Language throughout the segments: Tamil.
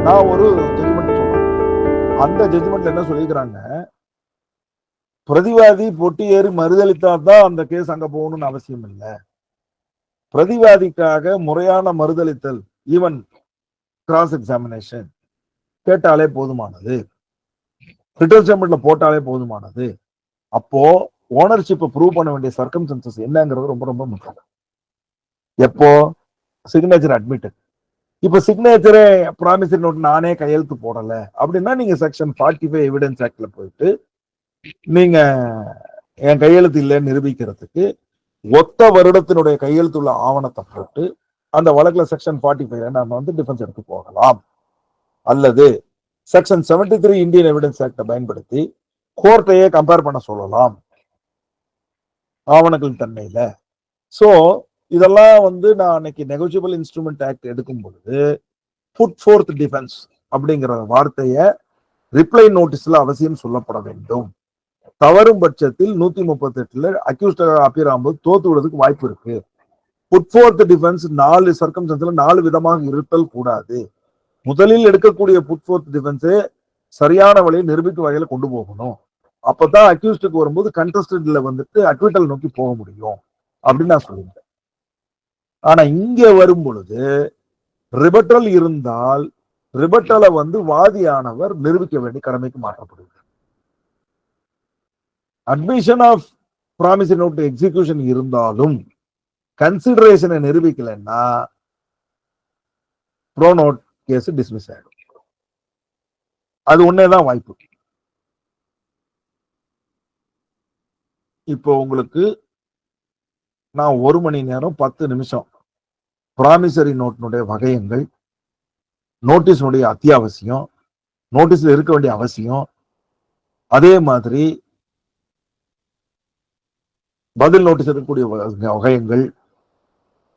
நான் ஒரு ஜட்ஜ்மெண்ட் சொல்றேன். அந்த ஜட்ஜ்மெண்ட்ல என்ன சொல்லிக்கிறாங்க, பிரதிவாதி பொட்டி ஏறி மறுதளித்தாதான் அந்த கேஸ் அங்க போகணும்னு அவசியம் இல்லை. பிரதிவாதிக்காக முறையான மறுதளித்தல், ஈவன் கிராஸ் எக்ஸாமினேஷன் கேட்டாலே போதுமானது, ரிட்டன் ஸ்டேட்மெண்ட்ல போட்டாலே போதுமானது. அப்போ ஓனர்ஷிப்பை ப்ரூவ் பண்ண வேண்டிய சர்க்கம்ஸ்டன்சஸ் என்னங்கிறது ரொம்ப ரொம்ப முக்கியம். எப்போ சிக்னேச்சர் அட்மிட்டட். இப்ப சிக்னேச்சரே ப்ராமிசரி நோட் நானே கையெழுத்து போடல அப்படின்னா நீங்க செக்ஷன் 45 எவிடன்ஸ் ஆக்ட்ல போயிட்டு நீங்க என் கையெழுத்து இல்லைன்னு நிரூபிக்கிறதுக்கு ஒத்த வருடத்தினுடைய கையெழுத்துள்ள ஆவணத்தை போட்டு அந்த வழக்குல செக்ஷன் 45 நம்ம வந்து டிஃபென்ஸ் எடுத்து போகலாம். அல்லது செக்ஷன் 73 இந்தியன் எவிடன்ஸ் ஆக்டை பயன்படுத்தி கோர்ட்டையே கம்பேர் பண்ண சொல்லலாம் ஆவணங்கள் தன்மையில. சோ இதெல்லாம் வந்து நான் அன்னைக்கு நெகோசியபிள் இன்ஸ்ட்ருமெண்ட் ஆக்ட் எடுக்கும் பொழுது புட் ஃபோர்த் டிஃபென்ஸ் அப்படிங்கிற வார்த்தைய ரிப்ளை நோட்டீஸ்ல அவசியம் சொல்லப்பட வேண்டும். தவறும் பட்சத்தில் 138 அக்யூஸ்ட் அப்பியர் ஆகும்போது தோத்து விடுறதுக்கு வாய்ப்பு இருக்கு. புட் ஃபோர்த் டிஃபென்ஸ் 4 சர்க்கம்ஸ்டன்ஸ்ல 4 விதமாக இருத்தல் கூடாது. முதலில் எடுக்கக்கூடிய புட் ஃபோர்த் டிஃபென்ஸே சரியான வழியில் நிரூபிக்கும் வகையில கொண்டு போகணும். அப்பதான் அக்யூஸ்டுக்கு வரும்போது கண்டஸ்டன்ட்ல வந்துட்டு அக்விட்டல் நோக்கி போக முடியும் அப்படின்னு நான் சொல்லியிருந்தேன். ஆனா இங்க வரும் பொழுது ரிபட்டல் இருந்தால் ரிபட்டலை வந்து வாதியானவர் நிரூபிக்க வேண்டிய கடமைக்கு மாற்றப்படுகிறது. Admission of promissory note execution இருந்தாலும் கன்சிடரேஷனை நிரூபிக்கலன்னா ப்ரோ நோட் கேஸ் டிஸ்மிஸ் ஆயிடும். அது ஒன்னேதான் வாய்ப்பு. இப்போ உங்களுக்கு நான் 1 மணி நேரம் 10 நிமிஷம் ப்ராமிசரி நோட்டினுடைய வகையங்கள், நோட்டீஸினுடைய அத்தியாவசியம், நோட்டீஸ்ல இருக்க வேண்டிய அவசியம், அதே மாதிரி பதில் நோட்டீஸ் இருக்கக்கூடிய வகையங்கள்,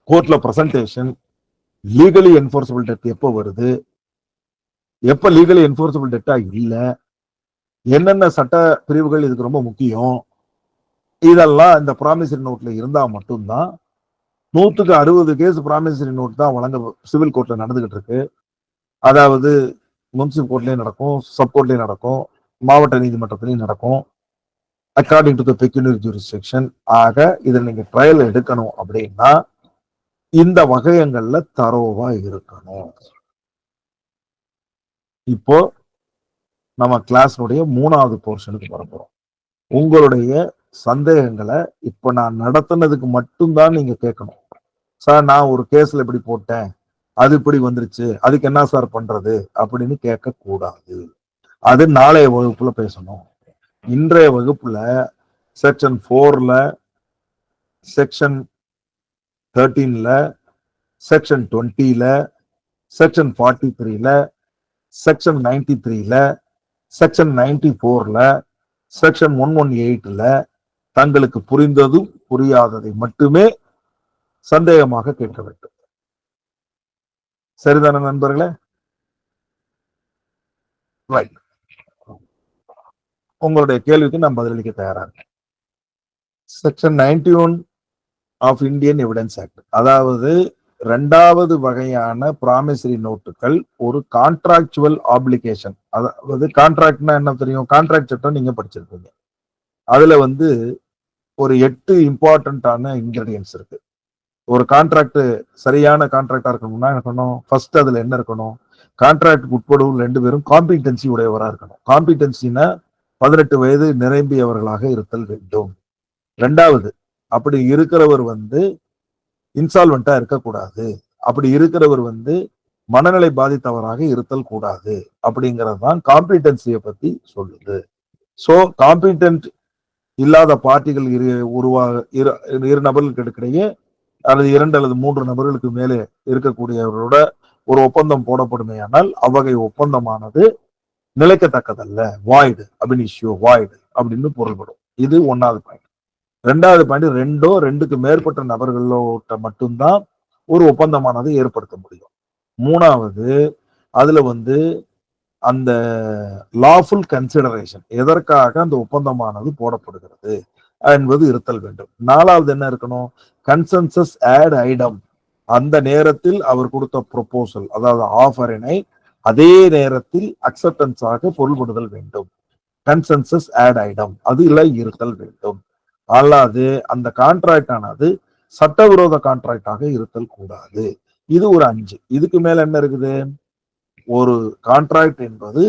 கோர்ட்ல பிரசன்டேஷன், லீகலி என்ஃபோர்சபிள் டெட் எப்போ வருது, எப்ப லீகலி என்ஃபோர்சபிள் டெட்டா இல்ல, என்னென்ன சட்ட பிரிவுகள் இதுக்கு ரொம்ப முக்கியம், இதெல்லாம் இந்த ப்ராமிசரி நோட்ல இருந்தா மட்டும்தான். 100க்கு 60 கேஸ் ப்ராமிசரி நோட் தான் வழங்க சிவில் கோர்ட்ல நடந்துகிட்டு இருக்கு. அதாவது முன்சிபல் கோர்ட்லயும் நடக்கும், சப் கோர்ட்லயும் நடக்கும், மாவட்ட நீதிமன்றத்திலையும் நடக்கும், according to the pecuniary jurisdiction. ஆக இதை நீங்க ட்ரையல் எடுக்கணும் அப்படின்னா இந்த வகையங்கள்ல தரோவா இருக்கணும். இப்போ நம்ம கிளாஸ்னுடைய 3வது போர்ஷனுக்கு வரப்போறோம். உங்களுடைய சந்தேகங்களை இப்ப நான் நடத்தினதுக்கு மட்டும்தான் நீங்க கேட்கணும். சார் நான் ஒரு கேஸ்ல இப்படி போட்டேன், அது இப்படி வந்துருச்சு, அதுக்கு என்ன சார் பண்றது அப்படின்னு கேட்க கூடாது. அது நாளைய வகுப்புல பேசணும். இன்றைய வகுப்புல செக்ஷன் 4ல, செக்ஷன் 13ல, செக்ஷன் 20ல, செக்ஷன் 43ல, செக்ஷன் 93ல, செக்ஷன் 94ல, செக்ஷன் 118ல தங்களுக்கு புரிந்ததும் புரியாததை மட்டுமே சந்தேகமாக கேட்க வேண்டும். சரிதானே நண்பர்களே? ரைட். உங்களுடைய கேள்விக்கு நான் பதிலளிக்க தயாரா இருக்கேன். Section 91 of Indian evidence act, அதாவது 2வது வகையான ப்ராமிசரி நோட்டுகள் ஒரு கான்ட்ராக்சுவல் ஆப்ளிகேஷன். அதாவது கான்ட்ராக்ட்னா என்ன தெரியும்? கான்ட்ராக்ட் சட்டம் நீங்க படிச்சிருப்பீங்க. அதுல வந்து ஒரு 8 இம்பார்ட்டன்டான இன்கிரீடியன்ஸ் இருக்கு. ஒரு கான்ட்ராக்ட் சரியான கான்ட்ராக்டா இருக்கணும்னா என்ன பண்ணணும்? ஃபர்ஸ்ட் அதுல என்ன இருக்கணும்? கான்ட்ராக்ட் உட்படும் 2 பேரும் காம்பிடன்சி உடையவரா இருக்கணும். காம்பிடன்சினா 18 வயது நிரம்பியவர்களாக இருத்தல் வேண்டும். 2வது, அப்படி இருக்கிறவர் வந்து இன்சால்வெண்டா இருக்கக்கூடாது. அப்படி இருக்கிறவர் வந்து மனநிலை பாதித்தவராக இருத்தல் கூடாது. அப்படிங்கிறது தான் காம்பிடன்சியை பத்தி சொல்லுது. சோ காம்பிடன்ட் இல்லாத பார்ட்டிகள் இரு நபர்களுக்கு இடையே அல்லது 2 அல்லது 3 நபர்களுக்கு மேலே இருக்கக்கூடியவரோட ஒரு ஒப்பந்தம் போடப்படுமேயானால் அவ்வகை ஒப்பந்தமானது நிலைக்கத்தக்கதல்ல, வாய்டு அபினிஷியோ, வாய்டு அப்படின்னு பொருள்படும். இது 1வது பாயிண்ட். 2வது பாயிண்ட், 2க்கு மேற்பட்ட நபர்களோட மட்டும்தான் ஒரு ஒப்பந்தமானது ஏற்படுத்த முடியும். 3வது, அதுல வந்து அந்த லாஃபுல் கன்சிடரேஷன், எதற்காக அந்த ஒப்பந்தமானது போடப்படுகிறது என்பது இருத்தல் வேண்டும். 4வது என்ன இருக்கணும்? கன்சென்சஸ் ஆட் ஐடம், அந்த நேரத்தில் அவர் கொடுத்த ப்ரொபோசல், அதாவது ஆஃபரினை அதே நேரத்தில் அக்செப்டன்ஸாக பொருள்படுதல் வேண்டும். கன்சென்சஸ் ஆட் ஐடம் அதுல இருத்தல் வேண்டும். அல்லாது அந்த கான்ட்ராக்ட் ஆனது சட்டவிரோத கான்ட்ராக்டாக இருத்தல் கூடாது. இது ஒரு 5. இதுக்கு மேல என்ன இருக்குது? ஒரு கான்ட்ராக்ட் என்பது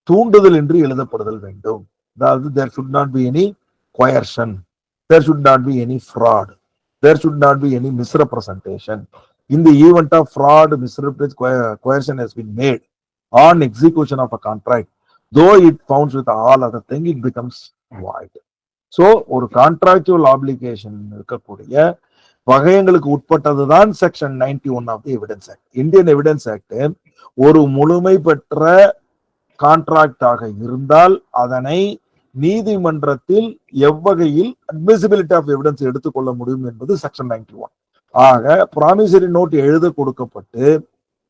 தூண்டுதல் என்று எழுதப்படுதல் வேண்டும். அதாவது there should not be any coercion, there should not be any fraud, there should not be any misrepresentation. In the event of fraud, misrepresentation, coercion has been made on execution of a contract, though it founds with all other thing, it becomes void. So ஒரு கான்ட்ராக்சுவல் ஆப்ளிகேஷன் இருக்கக்கூடிய வகையங்களுக்கு உட்பட்டதுதான் section 91 of the evidence act. Indian evidence act ஒரு முழுமை பெற்ற கான்ட்ராக்டாக இருந்தால் அதனை நீதிமன்றத்தில் எவ்வகையில் அட்மிசிபிலிட்டி ஆஃப் எவிடன்ஸ் எடுத்துக்கொள்ள முடியும் என்பது செக்ஷன் 91. ஆக ப்ராமிசரி நோட் எழுத கொடுக்கப்பட்டு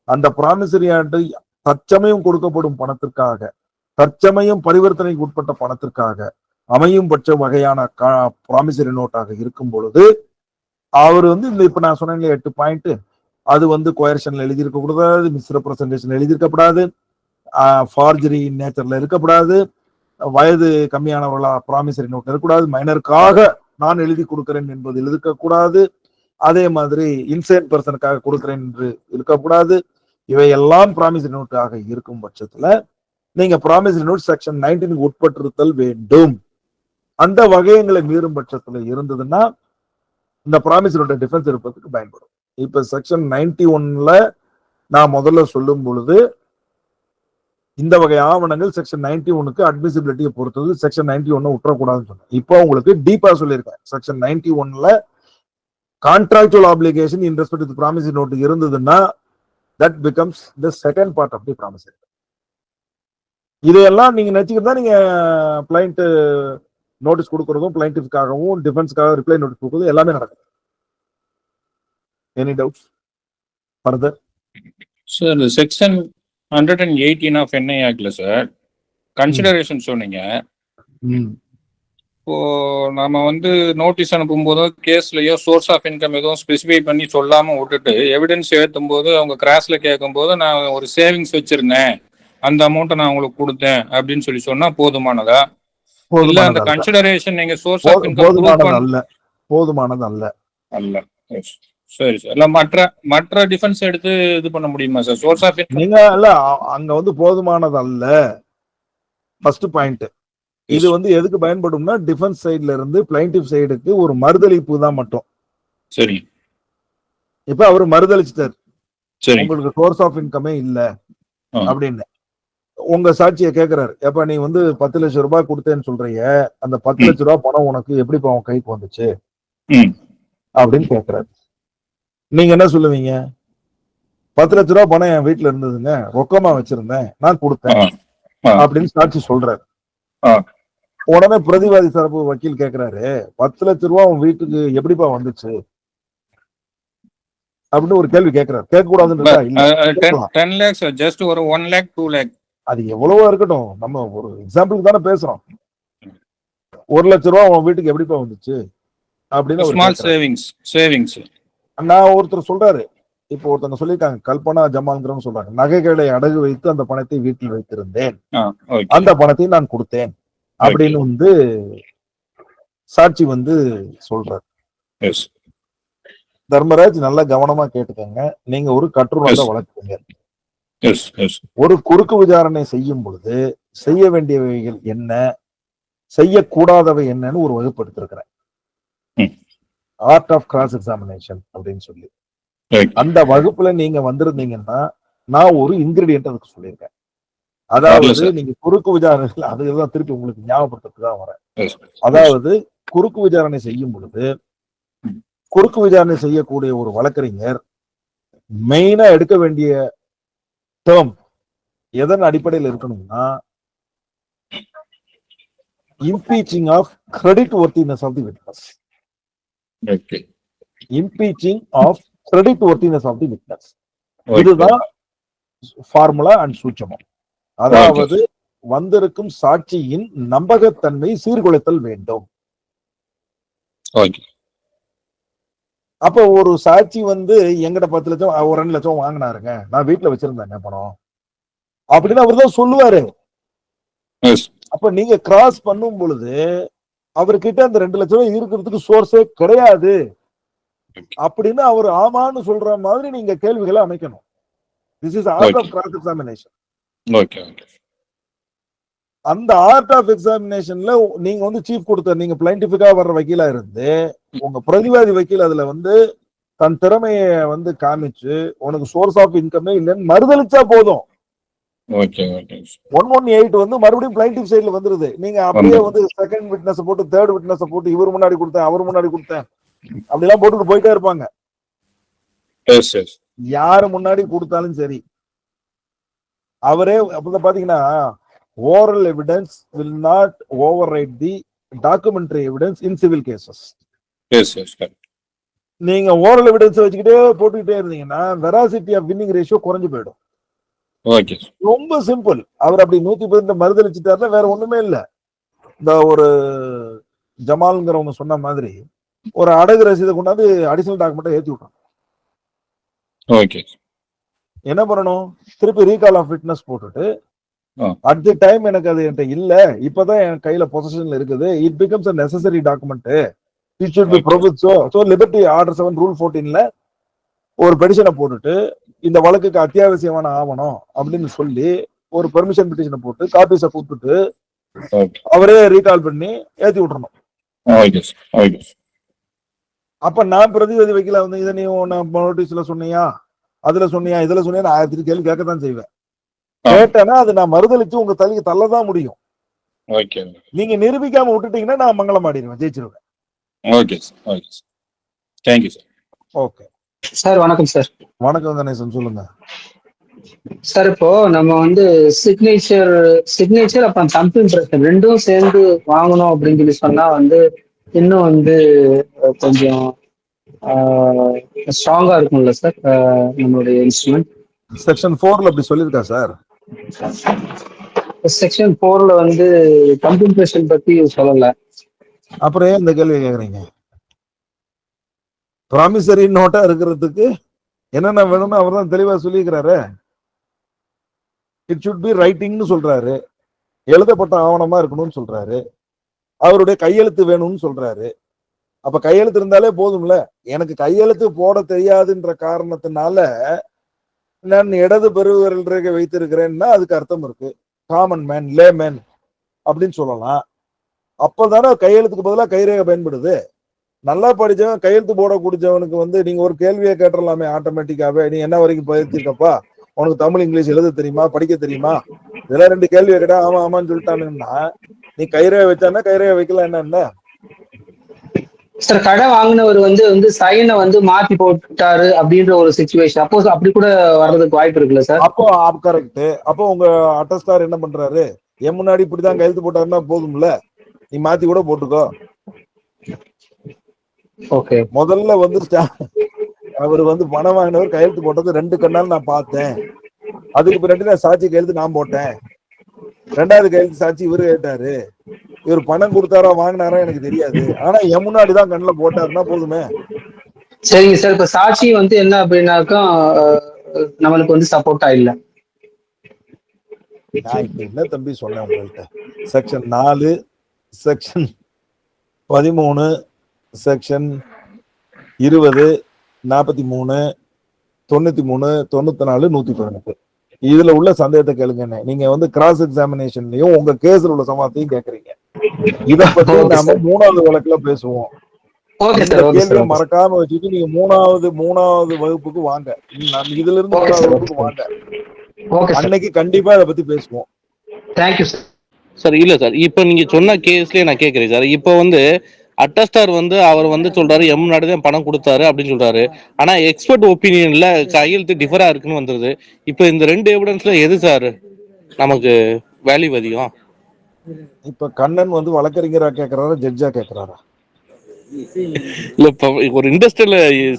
அந்த ப்ராமிசரி ஆண்டு தற்சமயம் கொடுக்கப்படும் பணத்திற்காக, தற்சமயம் பரிவர்த்தனைக்கு உட்பட்ட பணத்திற்காக அமையும் பட்ச வகையான ப்ராமிசரி நோட்டாக இருக்கும் பொழுது அவர் இந்த இப்ப நான் சொன்னேன் 8 பாயிண்ட், அது கோயர்ஷன்ல எழுதியிருக்க கூடாது, மிஸ்ரெப்ரசன்டேஷன் எழுதியிருக்கப்படாது, ஃபார்ஜரி நேச்சர்ல இருக்கக்கூடாது, வயது கம்மியானவர்களா ப்ராமிசரி நோட் இருக்கக்கூடாது, மைனருக்காக நான் எழுதி கொடுக்கிறேன் என்பது எழுதிக்கக்கூடாது, அதே மாதிரி இன்சேன் பர்சனுக்காக கொடுக்கிறேன் என்று இருக்கக்கூடாது. இவையெல்லாம் ப்ராமிசரி நோட்டாக இருக்கும் பட்சத்துல நீங்க ப்ராமிசரி நோட் செக்ஷன் 19 உட்பட்டிருத்தல் வேண்டும். அந்த வகையங்களை மீறும் பட்சத்துல இருந்ததுன்னா இந்த ப்ராமிசரி நோட்டை டிஃபென்ஸ் இருப்பதற்கு பயன்படும். இப்ப செக்ஷன் 91ல நான் முதல்ல சொல்லும் பொழுது இந்த வகை ஆவணங்கள் செக்ஷன் 91க்கு அட்மிசிபிலிட்டியை பொறுத்தது செக்ஷன் 91 விட்டுறக்கூடாதுன்னு சொன்னேன். இப்போ உங்களுக்கு டீப்பா சொல்லியிருக்கேன். செக்ஷன் 91ல contractual obligation in respect to promissory note இருந்ததுன்னா that becomes the second part of the promissory. இதையெல்லாம் நீங்க நினைச்சுக்கிட்டு தான் நீங்க கிளையண்ட் நோட்டீஸ் கொடுக்கறதும் கிளையண்ட்டுக்காகவும் டிஃபென்ஸ்க்காக ரிப்ளை நோட்டீஸ் கொடுக்கறதும் எல்லாமே நடக்குது. Any doubts further? Sir section 118 of NI ஆக்ட்ல சார் கன்சிடரேஷன் சொன்னீங்க. இப்போ நாம நோட்டீஸ் அனுப்பும் போதோ கேஸ்லயோ சோர்ஸ் ஆஃப் இன்கம் எதுவும் ஸ்பெசிஃபை பண்ணி சொல்லாம விட்டுட்டு எவிடன்ஸ் ஏற்றும் போது அவங்க கிராஸ்ல கேட்கும் போது நான் ஒரு சேவிங்ஸ் வச்சிருந்தேன், அந்த அமௌண்ட்டை நான் உங்களுக்கு கொடுத்தேன் அப்படின்னு சொன்னா போதுமானதா? இல்ல அந்த கன்சிடரேஷன் நீங்க சோர்ஸ் ஆஃப் இன்கம் போதுமானது அல்ல. அல்ல. சரி சார். இல்ல மற்ற டிஃபென்ஸ் எடுத்து இது பண்ண முடியுமா சார்? சோர்ஸ் ஆஃப் இன்கம் நீங்க இல்ல அங்க போதுமானது அல்ல. First point. இது எதுக்கு பயன்படும்னா டிஃபென்ஸ் சைடுல இருந்து பிளைண்டிவ் சைடுக்கு ஒரு மறுதளிப்பு தான் மட்டும். சரி. இப்ப அவரு மறுதளிச்சிட்டார், உங்களுக்கு சோர்ஸ் ஆஃப் இன்கமே இல்ல அப்படின்னு உங்க சாட்சியை கேட்கிறாரு. எப்ப நீ 10 லட்சம் ரூபாய் கொடுத்தேன்னு சொல்றீங்க, அந்த 10 லட்சம் ரூபாய் பணம் உனக்கு எப்படி உன் கைக்கு வந்துச்சு அப்படின்னு கேட்கிறாரு. நீங்க என்ன சொல்லுவீங்க? 10 லட்சம் ரூபாய் பணம் என் வீட்டுல இருந்ததுங்க, ரொக்கமா வச்சிருந்தேன், நான் கொடுத்தேன் அப்படின்னு சாட்சி சொல்றாரு. உடனே பிரதிவாதி தரப்பு வக்கீல் கேட்கிறாரு, 10 லட்சம் ரூபாய் உன் வீட்டுக்கு எப்படிப்பா வந்துச்சு அப்படின்னு ஒரு கேள்வி கேட்கிறாரு. கேட்க கூடாதுன்னு அது எவ்வளவோ இருக்கட்டும், நம்ம ஒரு எக்ஸாம்பிளுக்கு தானே பேசுறோம். 1 லட்சம் ரூபாய் உன் வீட்டுக்கு எப்படிப்பா வந்துச்சு அப்படின்னு நான் ஒருத்தர் சொல்றாரு. இப்போ ஒருத்தவங்க சொல்லியிருக்காங்க, கல்பனா ஜமால்ங்கிறவங்க சொல்றாங்க, நகைகளை அடகு வைத்து அந்த பணத்தை வீட்டில் வைத்திருந்தேன், அந்த பணத்தை நான் கொடுத்தேன் அப்படின்னு சாட்சி சொல்றாரு. தர்மராஜ் நல்லா கவனமா கேட்டுக்கங்க. நீங்க ஒரு கட்டுரை வழக்குங்க. ஒரு குறுக்கு விசாரணை செய்யும் பொழுது செய்ய வேண்டியவைகள் என்ன, செய்யக்கூடாதவை என்னன்னு ஒரு வகுப்பு எடுத்திருக்கிறேன், ஆர்ட் ஆஃப் கிராஸ் எக்ஸாமினேஷன் அப்படின்னு சொல்லி. அந்த வகுப்புல நீங்க வந்திருந்தீங்கன்னா நான் ஒரு இன்கிரிடியன்ட் அதுக்கு சொல்லியிருக்கேன். அதாவது நீங்க குறுக்கு விசாரணை, அதுதான் திருப்பி உங்களுக்கு ஞாபகப்படுத்துறதுக்கு தான் வரேன். அதாவது குறுக்கு விசாரணை செய்யும் பொழுது குறுக்கு விசாரணை செய்யக்கூடிய ஒரு வழக்கறிஞர் மெயினா எடுக்க வேண்டிய டேர்ம் எதன் அடிப்படையில் இருக்கணும்னா impeaching of creditworthiness of the witness. Impeaching of creditworthiness of the witness. இதுதான் ஃபார்முலா அண்ட் சூட்சமம். அதாவது வந்திருக்கும் சாட்சியின் நம்பகத்தன்மை சீர்குலைத்தல் வேண்டும். அப்ப ஒரு சாட்சி எங்கிட்ட 10 லட்சம் 2 லட்சம் வாங்கினாருங்க, நான் வீட்டுல வச்சிருந்தேன் பணம், அப்படின்னு அவர் தான் சொல்லுவாரு. Yes. அப்ப நீங்க கிராஸ் பண்ணும் பொழுது அவர்கிட்ட அந்த 2 லட்சம் ரூபாய் இருக்கிறதுக்கு சோர்ஸே கிடையாது அப்படின்னு அவர் ஆமான்னு சொல்ற மாதிரி நீங்க கேள்விகளை அமைக்கணும். This is art of cross examination. Okay okay. அந்த ஆர்ட் ஆஃப் எக்ஸாமினேஷன்ல நீங்க வந்து சீஃப் கொடுத்த நீங்க பிளைண்டிஃபிக்கா வர்ற வக்கீலா இருந்து உங்க பிரதிவாதி வக்கீல் அதுல வந்து தன் திறமைய வந்து காமிச்சு உனக்கு சோர்ஸ் ஆஃப் இன்கமே இல்லைன்னு மறுதளிச்சா போதும். Okay okay. 118 வந்து மறுபடியும் பிளைண்டிஃப் சைடுல வந்துருது. நீங்க அப்படியே வந்து செகண்ட் விட்னஸ் போட்டு தேர்ட் விட்னஸ் போட்டு இவர் முன்னாடி கொடுத்தேன் அவர் முன்னாடி கொடுத்தேன் அப்படிலாம் போட்டுட்டு போயிட்டே இருப்பாங்க. யாரு முன்னாடி கொடுத்தாலும் சரி அவரே அப்ப பாத்தீங்கன்னா oral evidence will not override the documentary evidence in civil cases. Yes, yes, correct. நீங்க oral evidence வச்சுக்கிட்டே போட்டுக்கிட்டே இருந்தீங்கன்னா veracity of winning ratio குறைஞ்சு போயிடும். ஓகே. ரொம்ப சிம்பிள். அவர் அப்படி 110 மறுதளிச்சுட்டாருன்னா வேற ஒண்ணுமே இல்ல. இந்த ஒரு ஜமால்ங்கிறவங்க சொன்ன மாதிரி ஒரு அடகு ரசீதை கொண்டாந்து அடிஷனல் டாக்குமெண்ட் ஏத்தி விட்டாங்க. ஓகே. என்ன பண்ணணும்? திருப்பி ரீகால் ஆஃப் விட்னஸ் போட்டுட்டு அட் தி டைம் எனக்கு அது என்கிட்ட இல்ல, இப்பதான் என் கையில பொசிஷன்ல இருக்குது, it becomes a necessary document, it should be provided. So liberty order 7 rule 14ல ஒரு பெடிஷனை போட்டுட்டு இந்த வழக்குக்கு அத்தியாவசியமான ஆவணம் அப்படின்னு சொல்லி ஒரு பெர்மிஷன் பெட்டிஷனை போட்டு காப்பீஸை கொடுத்துட்டு அவரே ரீகால் பண்ணி ஏத்தி விட்டுறணும். அப்ப நான் பிரதிவாதி வைக்கல வந்து இதை நீ நோட்டீஸ்ல சொன்னியா அதுல சொன்னியா இதுல சொன்னியா 1000 கேள்வி கேட்கத்தான் செய்வேன். கேட்டேன்னா அது நான் மறுதளிச்சு உங்க தலைக்கு தள்ளதான் முடியும். நீங்க நிரூபிக்காம விட்டுட்டீங்கன்னா நான் மங்களம் ஆடிடுவேன், ஜெயிச்சிருவேன். Okay sir. வணக்கம் சார். வணக்கம் கணேசன், சொல்லுங்க சார். இப்போ நம்ம வந்து சிக்னேச்சர் அப்புறம் தம்ப் இம்ப்ரெஷன் ரெண்டும் சேர்ந்து வாங்கணும் அப்படின்னு சொல்லி சொன்னா வந்து இன்னும் வந்து கொஞ்சம் ஸ்ட்ராங்கா இருக்கும்ல சார் நம்மளுடைய இன்ஸ்ட்ருமெண்ட். செக்ஷன் 4ல அப்படி சொல்லிருக்கா சார்? செக்ஷன் 4ல வந்து தம்ப் இம்ப்ரெஷன் பத்தி சொல்லல. அப்புறம் ஏன் இந்த கேள்வி கேக்குறீங்க? ப்ராமிசரி நோட்டா இருக்கிறதுக்கு என்னென்ன வேணும்னு அவர் தான் தெளிவா சொல்லிக்கிறாரு. இட் சுட் பி ரைட்டிங்னு சொல்றாரு, எழுதப்பட்ட ஆவணமா இருக்கணும்னு சொல்றாரு, அவருடைய கையெழுத்து வேணும்னு சொல்றாரு. அப்ப கையெழுத்து இருந்தாலே போதும்ல. எனக்கு கையெழுத்து போட தெரியாதுன்ற காரணத்தினால நான் இடது பெருவிரல் ரேகை வைத்திருக்கிறேன்னா அதுக்கு அர்த்தம் இருக்கு. காமன் மேன், லே மேன் அப்படின்னு சொல்லலாம். அப்பதானே கையெழுத்துக்கு பதிலாக கைரேகை பயன்படுது. நல்லா படிச்சவன் கையெழுத்து போட குடிச்சவனுக்கு வந்து நீங்க ஒரு கேள்வியை கேட்டுடலாமே ஆட்டோமேட்டிக்காவே, நீ என்ன வரைக்கும் பயிற்சிருக்கப்பா, உனக்கு தமிழ் இங்கிலீஷ் எழுத தெரியுமா, படிக்க தெரியுமா, இதெல்லாம் 2 கேள்வியை கேட்டா ஆமா ஆமான்னு சொல்லிட்டானுன்னா நீ கைரேகை வச்சானா கைரேகை வைக்கலாம் என்ன சார். கடை வாங்கினவர் வந்து சைனை வந்து மாத்தி போட்டாரு அப்படின்ற ஒரு சிச்சுவேஷன் அப்போ அப்படி கூட வர்றதுக்கு வாய்ப்பு இருக்குல்ல சார்? அப்போ கரெக்ட். அப்போ உங்க அட்டஸ்டார் என்ன பண்றாரு, என் முன்னாடி இப்படிதான் கையெழுத்து போட்டாருன்னா போதும்ல, நீ மாத்தி கூட போட்டுக்கோ. ஓகே. முதல்ல வந்து அவர் வந்து பணம் வாங்கினவர் கையெழுத்து போட்டது 2 கண்ணால் நான் பார்த்தேன். அதுக்கு பின்னாடி நான் சாட்சி கையெழுத்து நான் போட்டேன். 2வது கையெழுத்து சாட்சி இவரு கேட்டாரு. இவர் பணம் கொடுத்தாரா வாங்கினாரா எனக்கு தெரியாது, ஆனா என் முன்னாடிதான் கண்ணுல போட்டாருன்னா போதுமே. சரிங்க சார். இப்ப சாட்சி வந்து என்ன அப்படின்னாக்கா நம்மளுக்கு வந்து சப்போர்ட்டா இல்ல. நான் இப்ப என்ன தம்பி சொன்னேன் உங்கள்கிட்ட, செக்ஷன் 4, செக்ஷன் 13, செக்ஷன் 20, 43, 93, 94, 118 இதுல உள்ள சந்தேகத்தை கேளுங்க. நீங்க வந்து கிராஸ் எக்ஸாமினேஷன்லயும் உங்க கேஸ்ல உள்ள சமாத்தையும் கேக்குறீங்க. இத பத்தி நாம 3வது வழக்குல பேசுவோம். கேள்வியை மறக்காம வச்சுட்டு நீங்க 3வது வகுப்புக்கு வாங்க. இதுல இருந்து 3வது வகுப்புக்கு வாங்க. அன்னைக்கு கண்டிப்பா இதை பத்தி பேசுவோம். Thank you sir. சார் இல்ல சார், இப்ப நீங்க சொன்ன கேஸ்லயே நான் கேக்குறேன் சார். இப்ப வந்து அட்டஸ்டார் வந்து அவர் வந்து சொல்றாரு எம் முன்னாடிதான் பணம் கொடுத்தாரு அப்படின்னு சொல்றாரு. ஆனா எக்ஸ்பர்ட் ஒப்பீனியன்ல கையெழுத்து டிஃபரா இருக்குன்னு வந்துருது. இப்ப இந்த 2 எவிடன்ஸ்ல எது சார் நமக்கு வேல்யூ அதிகம்? இப்ப கண்ணன் வந்து வழக்கறிஞரா கேக்குறாரா ஜட்ஜா கேக்குறாரா? இல்ல இப்ப ஒரு இண்டஸ்ட்ரியல்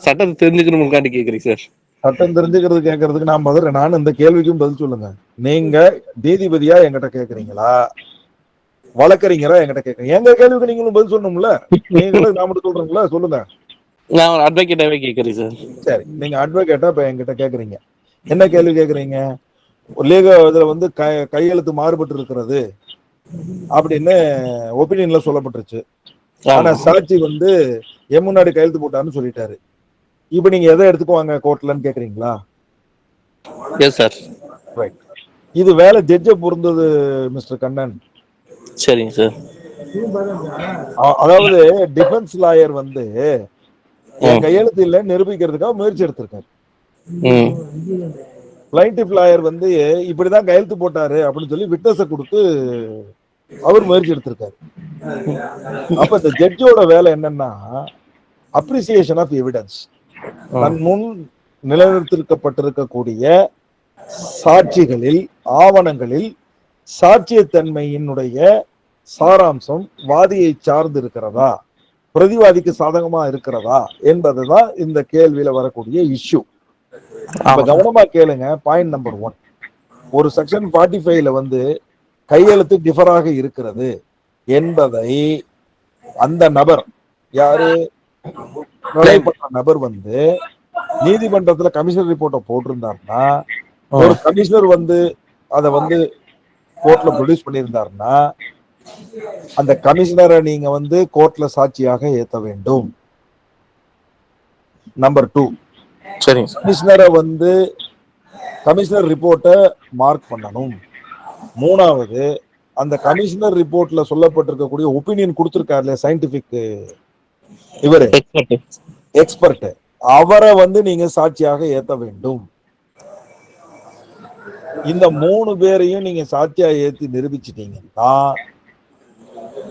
சட்டத்தை தெரிஞ்சுக்கணும்னு கேக்குறீங்க சார். சட்டம் தெரிஞ்சுக்கிறது கேட்கறதுக்கு நான் இந்த கேள்விக்கும் பதில் சொல்லுங்க. நீங்க நீதிபதியா என்கிட்ட கேக்குறீங்களா, வழக்கறிஞரா என்கிட்ட கேக்குறீங்க? எங்க கேள்விக்கு நீங்களும் பதில் சொல்லணும்ல. நீங்களும் நான் மட்டும் சொல்றீங்களா? சொல்லுங்க. நான் ஒரு அட்வொகேட்டாவே கேக்குறேன் சார். சரி, நீங்க அட்வொகேட்டா இப்ப என்கிட்ட கேக்குறீங்க. என்ன கேள்வி கேக்குறீங்க? இதுல வந்து கையெழுத்து மாறுபட்டு இருக்கிறது அப்படின்னு ஒப்பீனியன்ல சொல்லப்பட்டுருச்சு. ஆனா சாட்சி வந்து என் முன்னாடி கையெழுத்து போட்டாருன்னு சொல்லிட்டாரு. இப்ப நீங்க எதை எடுத்துக்குவாங்க கோர்ட்லன்னு கேக்குறீங்களா? Yes sir. ரைட். இது வேலை ஜட்ஜ பொறுத்தது மிஸ்டர் கண்ணன். சரிங்க சார். அதாவது டிஃபென்ஸ் லாயர் வந்து என் கையெழுத்து இல்ல நிரூபிக்கிறதுக்காக முயற்சி எடுத்திருக்காரு. பிளைண்டிஃப் லாயர் வந்து இப்படிதான் கையெழுத்து போட்டாரு அப்படின்னு சொல்லி விட்னஸ கொடுத்து அவர் முயற்சி எடுத்திருக்காரு. அப்ப இந்த ஜட்ஜோட வேலை என்னன்னா அப்ரிசியேஷன் ஆஃப் எவிடன்ஸ். தன் முன் நிலைநிறுத்திருக்கப்பட்டிருக்கக்கூடிய சாட்சிகளில் ஆவணங்களில் சாட்சியத்தன்மையினுடைய சாராம்சம் வாதியை சார்ந்து இருக்கிறதா, பிரதிவாதிக்கு சாதகமா இருக்கிறதா என்பதுதான் இந்த கேள்வியில வரக்கூடிய இஷ்யூ. கவனமா கேளுங்க. பாயிண்ட் நம்பர் 1, ஒரு செக்ஷன் 45ல வந்து கையெழுத்து டிஃபராக இருக்கிறது என்பதை அந்த நபர் யாரு நபர் வந்து நீதிமன்றத்துல கமிஷனர் ரிப்போர்ட்டை போட்டிருந்தாருன்னா, ஒரு கமிஷனர் வந்து அதை வந்து கோர்ட்ல ப்ரொடியூஸ் பண்ணியிருந்தாருன்னா அந்த கமிஷனரை நீங்க வந்து கோர்ட்ல சாட்சியாக ஏத்த வேண்டும். நம்பர் 2, கமிஷனரை வந்து கமிஷனர் ரிப்போர்ட்டை மார்க் பண்ணணும். 3வது, அந்த கமிஷனர் ரிப்போர்ட்ல சொல்லப்பட்டிருக்கக்கூடிய ஒப்பீனியன் கொடுத்திருக்காருல சயின்டிபிக் இவரு எக்ஸ்பர்ட், அவரை வந்து நீங்க சாட்சியாக ஏத்த வேண்டும். இந்த 3 பேரையும் நீங்க சாட்சியா ஏத்தி நிரூபிச்சிட்டீங்கன்னா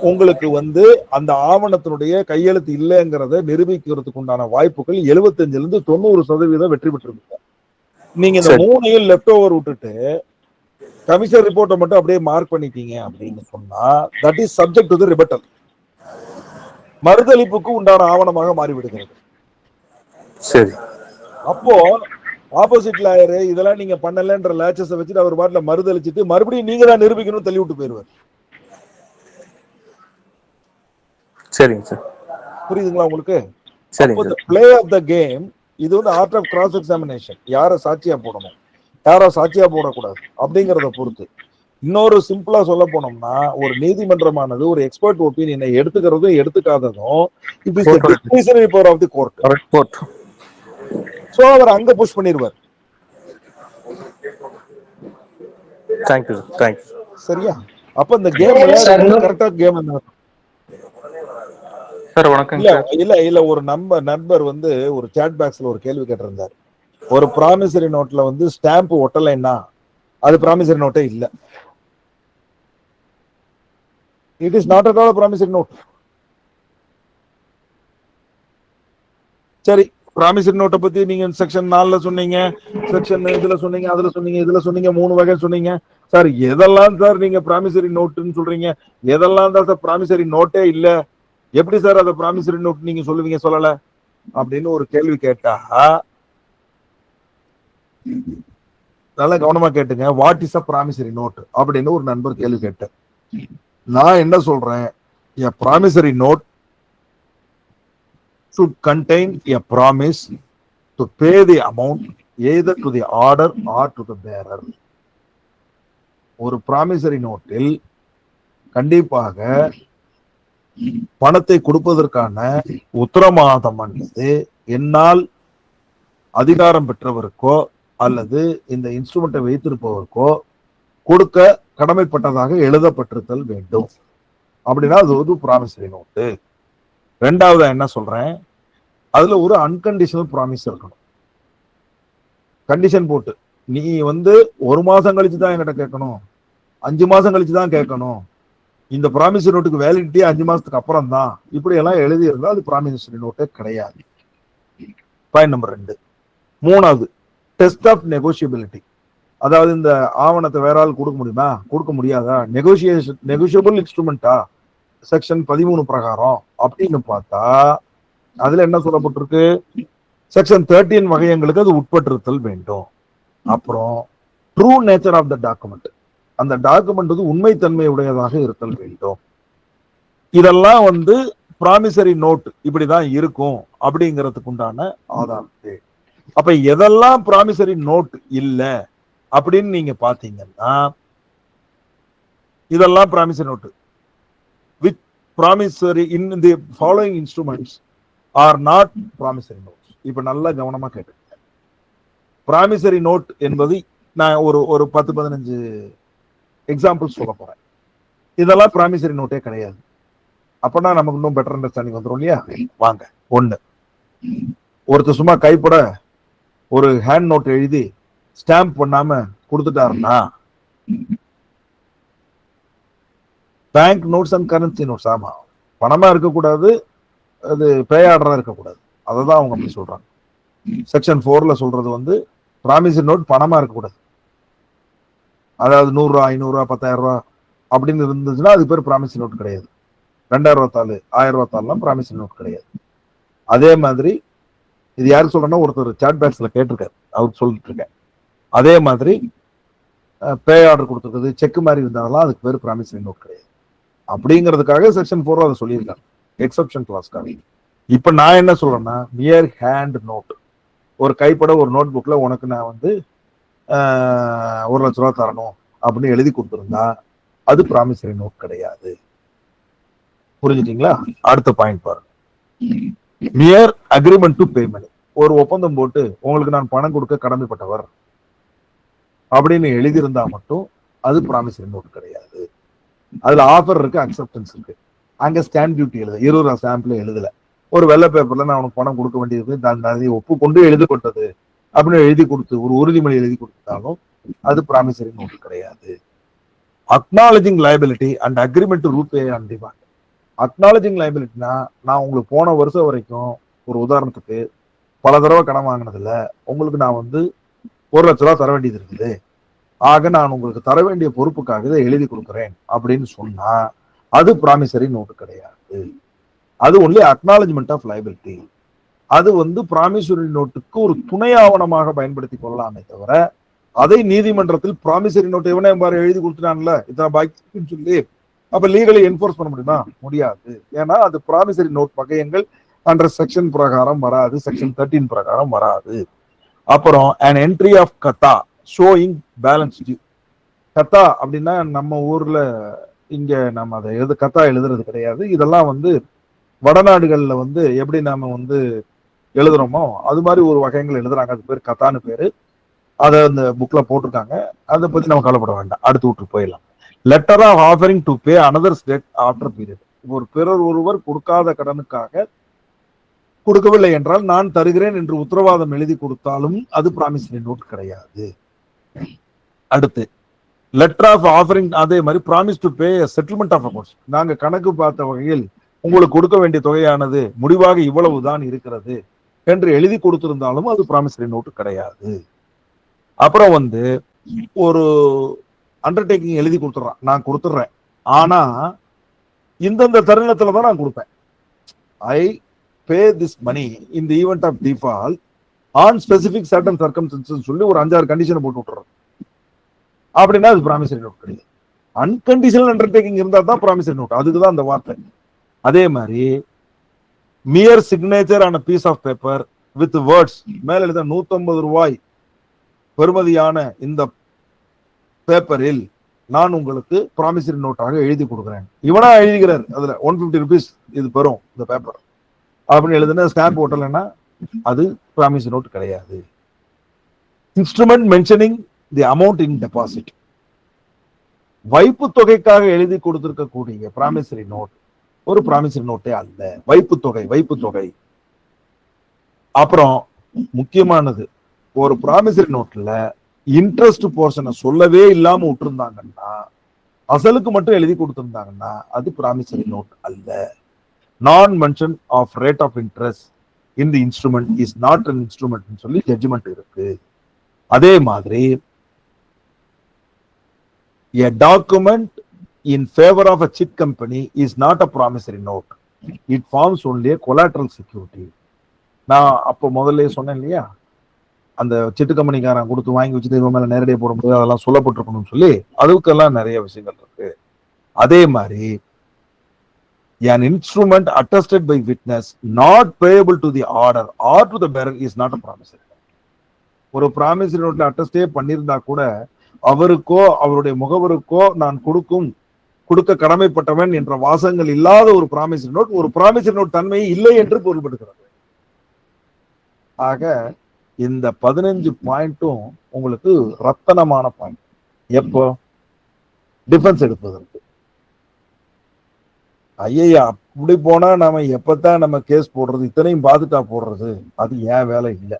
உங்களுக்கு வந்து அந்த ஆவணத்தினுடைய கையெழுத்து இல்லைங்கிறத நிரூபிக்கிறதுக்கு உண்டான வாய்ப்புகள் 75% 90% வெற்றி பெற்றிருக்கீங்க. நீங்க இந்த 3ஐயும் லெஃப்ட் ஓவர் விட்டுட்டு கமிஷனர் ரிப்போர்ட்டை மட்டும் அப்படியே மார்க் பண்ணிட்டீங்க அப்படின்னு சொன்னா that is subject to the rebuttal. மறுதளிப்புக்கு உண்டான ஆவணமாக மாறிவிடுகிறது. சரி. அப்போ ஆப்போசிட் லாயர் இதெல்லாம் நீங்க பண்ணலன்ற லேச்சஸை வச்சுட்டு அவர் பாட்டுல மறுதளிச்சுட்டு மறுபடியும் நீங்க தான் நிரூபிக்கணும் தள்ளி விட்டு போயிருவார். சரிங்க சார். புரியுதுங்களா உங்களுக்கு? சரிங்க. பிளே ஆஃப் த கேம் இது வந்து ஆர்ட் ஆஃப் கிராஸ் எக்ஸாமினேஷன். யாரை சாட்சியா போடணும், யாரா சாட்சியா போடக்கூடாது அப்படிங்கறத பொறுத்து. இன்னொரு சிம்பிளா சொல்ல போனோம்னா, ஒரு நீதிமன்றமானது ஒரு எக்ஸ்பர்ட் ஒப்பீனியனை எடுத்துக்கிறதும் எடுத்துக்காததும் it is the discretionary power of the court. So அவர் அங்க புஷ் பண்ணிடுவார். தேங்க் யூ சரியா? அப்ப இந்த கேம் கரெக்டா கேம் என்ன சார்? வணக்கம். இல்ல ஒரு நண்பர் வந்து ஒரு சாட் பாக்ஸ்ல ஒரு கேள்வி கேட்டிருந்தார். ஒரு ப்ராமிசரி நோட்ல வந்து ஸ்டாம்ப் ஒட்டலைன்னா அது ப்ராமிசரி நோட்டே இல்ல. It is not at all promissory note. சரி, ப்ராமிசரி நோட்டை பத்தி நீங்க செக்ஷன் 4ல சொன்னீங்க, செக்ஷன் இதுல சொன்னீங்க, அதுல சொன்னீங்க, இதுல சொன்னீங்க, 3 வகை சொன்னீங்க. சார் எதெல்லாம் சார் நீங்க ப்ராமிசரி நோட்டுன்னு சொல்றீங்க? எதெல்லாம் தான் சார் ப்ராமிசரி நோட்டே இல்ல? எப்படி சார் அதை ப்ராமிசரி நோட் நீங்க சொல்லுவீங்க சொல்லல அப்படின்னு ஒரு கேள்வி கேட்டா நல்லா கவனமா கேட்டுங்க. What is a promissory note அப்படின்னு ஒரு நண்பர் கேள்வி கேட்டார். நான் என்ன சொல்றேன், a promissory note should contain a promise to pay the amount either to the order or to the bearer. ஒரு ப்ராமிசரி நோட்டில் கண்டிப்பாக பணத்தை கொடுப்பதற்கான உத்தரவாதம் என்பது என்னால் அதிகாரம் பெற்றவருக்கோ அல்லது இந்த இன்ஸ்ட்ருமெண்ட்டை வைத்திருப்பவருக்கோ கொடுக்க கடமைப்பட்டதாக எழுதப்பட்டிருத்தல் வேண்டும். அப்படின்னா அது ஒரு ப்ராமிசரி நோட்டு. 2வது என்ன சொல்றேன், அதுல ஒரு அன்கண்டிஷனல் ப்ராமிஸ் இருக்கணும். கண்டிஷன் போட்டு நீ வந்து 1 மாசம் கழிச்சு தான் என்கிட்ட கேட்கணும், 5 மாசம் கழிச்சு தான் கேட்கணும், இந்த ப்ராமிசரி நோட்டுக்கு வேலிடிட்டி 5 மாசத்துக்கு அப்புறம் தான், இப்படி எல்லாம் எழுதி இருந்தா அது ப்ராமிசரி நோட்டே கிடையாது. Point number 2. 3வது, டெஸ்ட் ஆஃப் நெகோசியபிலிட்டி. அதாவது இந்த ஆவணத்தை வேற ஆள் கொடுக்க முடியுமா, கொடுக்க முடியாதா, நெகோசியபிள் இன்ஸ்ட்ருமெண்டா செக்ஷன் 13 பிரகாரம் அப்படின்னு பார்த்தா அதுல என்ன சொல்லப்பட்டிருக்கு, செக்ஷன் 13 வகையங்களுக்கு அது உட்பட்டிருத்தல் வேண்டும். அப்புறம் true nature of the document, அந்த டாக்குமெண்ட் வந்து உண்மைத்தன்மை உடையதாக இருத்தல் வேண்டும். இதெல்லாம் வந்து ப்ராமிசரி நோட் இப்படிதான் இருக்கும் அப்படிங்கிறதுக்கு உண்டான ஆதாரம். அப்ப எதெல்லாம் ப்ராமிசரி நோட் இல்ல அப்படின்னு நீங்க பாத்தீங்கன்னா இதெல்லாம் promissory note. With promissory in the following instruments are not promissory notes. இப்ப நல்லா கவனமா கேட்டு, ப்ராமிசரி நோட் என்பது நான் ஒரு 10-15 எக்ஸாம்பிள் சொல்ல போறேன். இதெல்லாம் ப்ராமிசரி நோட்டே கிடையாது. அப்பனா நமக்கு இன்னும் பெட்டர் அண்டர்ஸ்டாண்டிங் வந்துடும் இல்லையா? வாங்க. ஒண்ணு, ஒருத்தர் சும்மா கைப்பட ஒரு ஹேண்ட் நோட் எழுதி ஸ்டாம்ப் பண்ணாம கொடுத்துட்டாருன்னா bank notes and currency notes, ஆமா, பணமா இருக்கக்கூடாது, அது பே ஆர்டரா இருக்கக்கூடாது. அததான் அவங்க அப்படி சொல்றாங்க. செக்ஷன் 4ல சொல்றது வந்து ப்ராமிசரி நோட் பணமா இருக்கக்கூடாது. அதாவது 100 ரூபா, 500 ரூபா, 10,000 ரூபா அப்படின்னு இருந்துச்சுன்னா அது பேர் ப்ராமிசரி நோட் கிடையாது. 2000 ரூபா தாள், 1000 ரூபா தாள்லாம் ப்ராமிசரி நோட் கிடையாது. அதே மாதிரி இது யாருக்கு சொல்றேன்னா ஒருத்தர் சாட் பாக்ஸ்ல கேட்டிருக்காரு, அவருக்கு சொல்லிட்டு இருக்கேன். அதே மாதிரி பே ஆர்டர் கொடுத்துருக்குது, செக் மாதிரி இருந்தாலும் அதுக்கு பேர் ப்ராமிசரி நோட் கிடையாது. அப்படிங்கிறதுக்காக செக்ஷன் 4 அதை சொல்லியிருக்காங்க, எக்ஸப்ஷன் கிளாஸ்க்காக. இப்ப நான் என்ன சொல்றேன்னா மியர் ஹேண்ட் நோட், ஒரு கைப்பட ஒரு நோட் புக்ல உனக்கு நான் வந்து 1 லட்ச ரூபா தரணும் அப்படின்னு எழுதி கொடுத்துருந்தா அது ப்ராமிசரி நோட் கிடையாது. புரிஞ்சுட்டீங்களா? அடுத்த பாயிண்ட் பாருங்க. மியர் அக்ரிமெண்ட் டு பே மணி, ஒரு ஒப்பந்தம் போட்டு உங்களுக்கு நான் பணம் கொடுக்க கடமைப்பட்டவர் அப்படின்னு எழுதியிருந்தா மட்டும் அது ப்ராமிசரி நோட் கிடையாது. அதுல ஆஃபர் இருக்கு, அக்செப்டன்ஸ் இருக்கு. அங்க ஸ்டாம்ப் டியூட்டி எழுத 20 ரூபா ஸ்டாம்ப்ல எழுதல, ஒரு வெள்ளை பேப்பர்ல நான் உனக்கு பணம் கொடுக்க வேண்டியது நான் ஒப்புக்கொண்டு எழுதப்பட்டது அப்படின்னு எழுதி கொடுத்து ஒரு உறுதிமொழி எழுதி கொடுத்தாலும் அது ப்ராமிசரி நோட் கிடையாது. Acknowledging liability and agreement to repay on demand. Acknowledging லைபிலிட்டினா நான் உங்களுக்கு போன வருஷம் வரைக்கும் ஒரு உதாரணத்துக்கு பல தடவை கடன் வாங்கினதுல உங்களுக்கு நான் வந்து 1 லட்ச ரூபா தர வேண்டியது இருக்குது, ஆக நான் உங்களுக்கு தர வேண்டிய பொறுப்புக்காக இதை எழுதி கொடுக்குறேன் அப்படின்னு சொன்னா அது ப்ராமிசரி நோட்டு கிடையாது. அது ஒன்லி அக்னாலஜ்மெண்ட் ஆஃப் லைபிலிட்டி. அது வந்து ப்ராமிசரி நோட்டுக்கு ஒரு துணை ஆவணமாக பயன்படுத்தி கொள்ளலாமே தவிர அதை நீதிமன்றத்தில் ப்ராமிசரி நோட்டு இவனே பாரு எழுதி கொடுத்துட்டான்ல இத்தனை பாக்கின்னு சொல்லி அப்ப லீகலி என்போர்ஸ் பண்ண முடியுமா? முடியாது. ஏன்னா அது ப்ராமிசரி நோட் வகையங்கள் அண்டர் செக்ஷன் பிரகாரம் வராது, செக்ஷன் 13 பிரகாரம் வராது. அப்புறம் an entry of கத்தா ஷோயிங் பேலன்ஸ் டியூ. கத்தா அப்படின்னா நம்ம ஊர்ல இங்க நம்ம அதை கத்தா எழுதுறது கிடையாது. இதெல்லாம் வந்து வடநாடுகள்ல வந்து எப்படி நாம வந்து எழுதுறோமோ அது மாதிரி ஒரு வகைகள் எழுதுறாங்க, அது பேர் கத்தான்னு பேரு. அதை அந்த புக்ல போட்டிருக்காங்க, அதை பத்தி நம்ம கவலைப்பட வேண்டாம், அடுத்து விட்டு போயிடலாம். Letter of offering to pay another state after period. ஒரு பிறர் ஒருவர் கொடுக்காத கடனுக்காக கொடுக்கவில்லை என்றால் நான் தருகிறேன் என்று உத்தரவாதம் எழுதி கொடுத்தாலும் அது ப்ராமிசரி நோட் கிடையாது. அடுத்து லெட்டர் ஆஃப் ஆஃபரிங், அதே மாதிரி promise to pay settlement of accounts. நாங்க கணக்கு பார்த்த வகையில் உங்களுக்கு கொடுக்க வேண்டிய தொகையானது முடிவாக இவ்வளவுதான் இருக்கிறது என்று எழுதி கொடுத்திருந்தாலும் அது ப்ராமிசரி நோட்டு கிடையாது. அப்புறம் வந்து ஒரு அண்டர்டேக்கிங் எழுதி கொடுத்துட்றான், நான் கொடுத்துட்றேன், ஆனா இந்தந்த தருணத்துல தான் நான் கொடுப்பேன். I pay this money in the event of default on specific certain circumstances சொல்லி ஒரு 5-6 கண்டிஷன் போட்டு விட்டுறோம். அப்படின்னா அது ப்ராமிசரி நோட் கிடையாது. அன்கண்டிஷனல் அண்டர்டேக்கிங் இருந்தா தான் ப்ராமிசரி நோட், அதுக்குதான் அந்த வார்த்தை. அதே மாதிரி mere signature on piece of paper with words, மேல எழுத 150 ரூபாய் பெறுமதியான இந்த பேப்பரில் நான் உங்களுக்கு ப்ராமிசரி நோட்டாக எழுதி கொடுக்குறேன். இவனா எழுதிக்கிறார், அதுல 150 ருபீஸ் இது பெறும் இந்த பேப்பர் அப்படின்னு எழுதுனா ஸ்டாம்ப் ஓட்டலைன்னா அது ப்ராமிசரி நோட் கிடையாது. Instrument mentioning the amount in deposit, வைப்பு தொகைக்காக எழுதி கொடுத்திருக்கக்கூடிய ப்ராமிசரி நோட் ஒரு ப்ராமிசரி நோட்டே அல்ல. வைப்பு தொகை. அப்புறம் முக்கியமானது, ஒரு ப்ராமிசரி நோட்ல இன்ட்ரெஸ்ட் போர்ஷனை சொல்லவே இல்லாம விட்டுருந்தாங்கன்னா, அசலுக்கு மட்டும் எழுதி கொடுத்திருந்தாங்கன்னா அது ப்ராமிசரி நோட் அல்ல. நான் mention of rate of interest in the instrument is not an instrument சொல்லி ஜட்ஜ்மெண்ட் இருக்கு. அதே மாதிரி a document in favor of a chit company is not a promissory note, it forms only a collateral security. நான் அப்போ முதல்ல சொன்னேன் இல்லையா, அந்த சிட்டு கம்பெனிக்காரன் கொடுத்து வாங்கி வச்சுட்டு இவன் மேல நேரடியாக போடும்போது அதெல்லாம் சொல்லப்பட்டிருக்கணும்னு சொல்லி அதுக்கெல்லாம் நிறைய விஷயங்கள் இருக்கு. அதே மாதிரி an instrument attested by witness not payable to the order or to the bearer is not a promissory note. ஒரு ப்ராமிசரி நோட்ல அட்டஸ்டே பண்ணியிருந்தா கூட அவருக்கோ அவருடைய முகவருக்கோ நான் கொடுக்க கடமைப்பட்டவன் என்ற வாசகங்கள் இல்லாத ஒரு ப்ராமிசரி நோட் தன்மை இல்லை என்று பொருள்படுகிறது. ஆக இந்த 15 பாயிண்டும் உங்களுக்கு ரத்தனமான பாயிண்ட். எப்போ டிஃபென்ஸ் எடுப்பதற்கு. ஐயா அப்படி போனா நாம எப்பதான் நம்ம கேஸ் போடுறது, இத்தனையும் பாதுட்டா போடுறது, அது ஏன் வேலை இல்லை.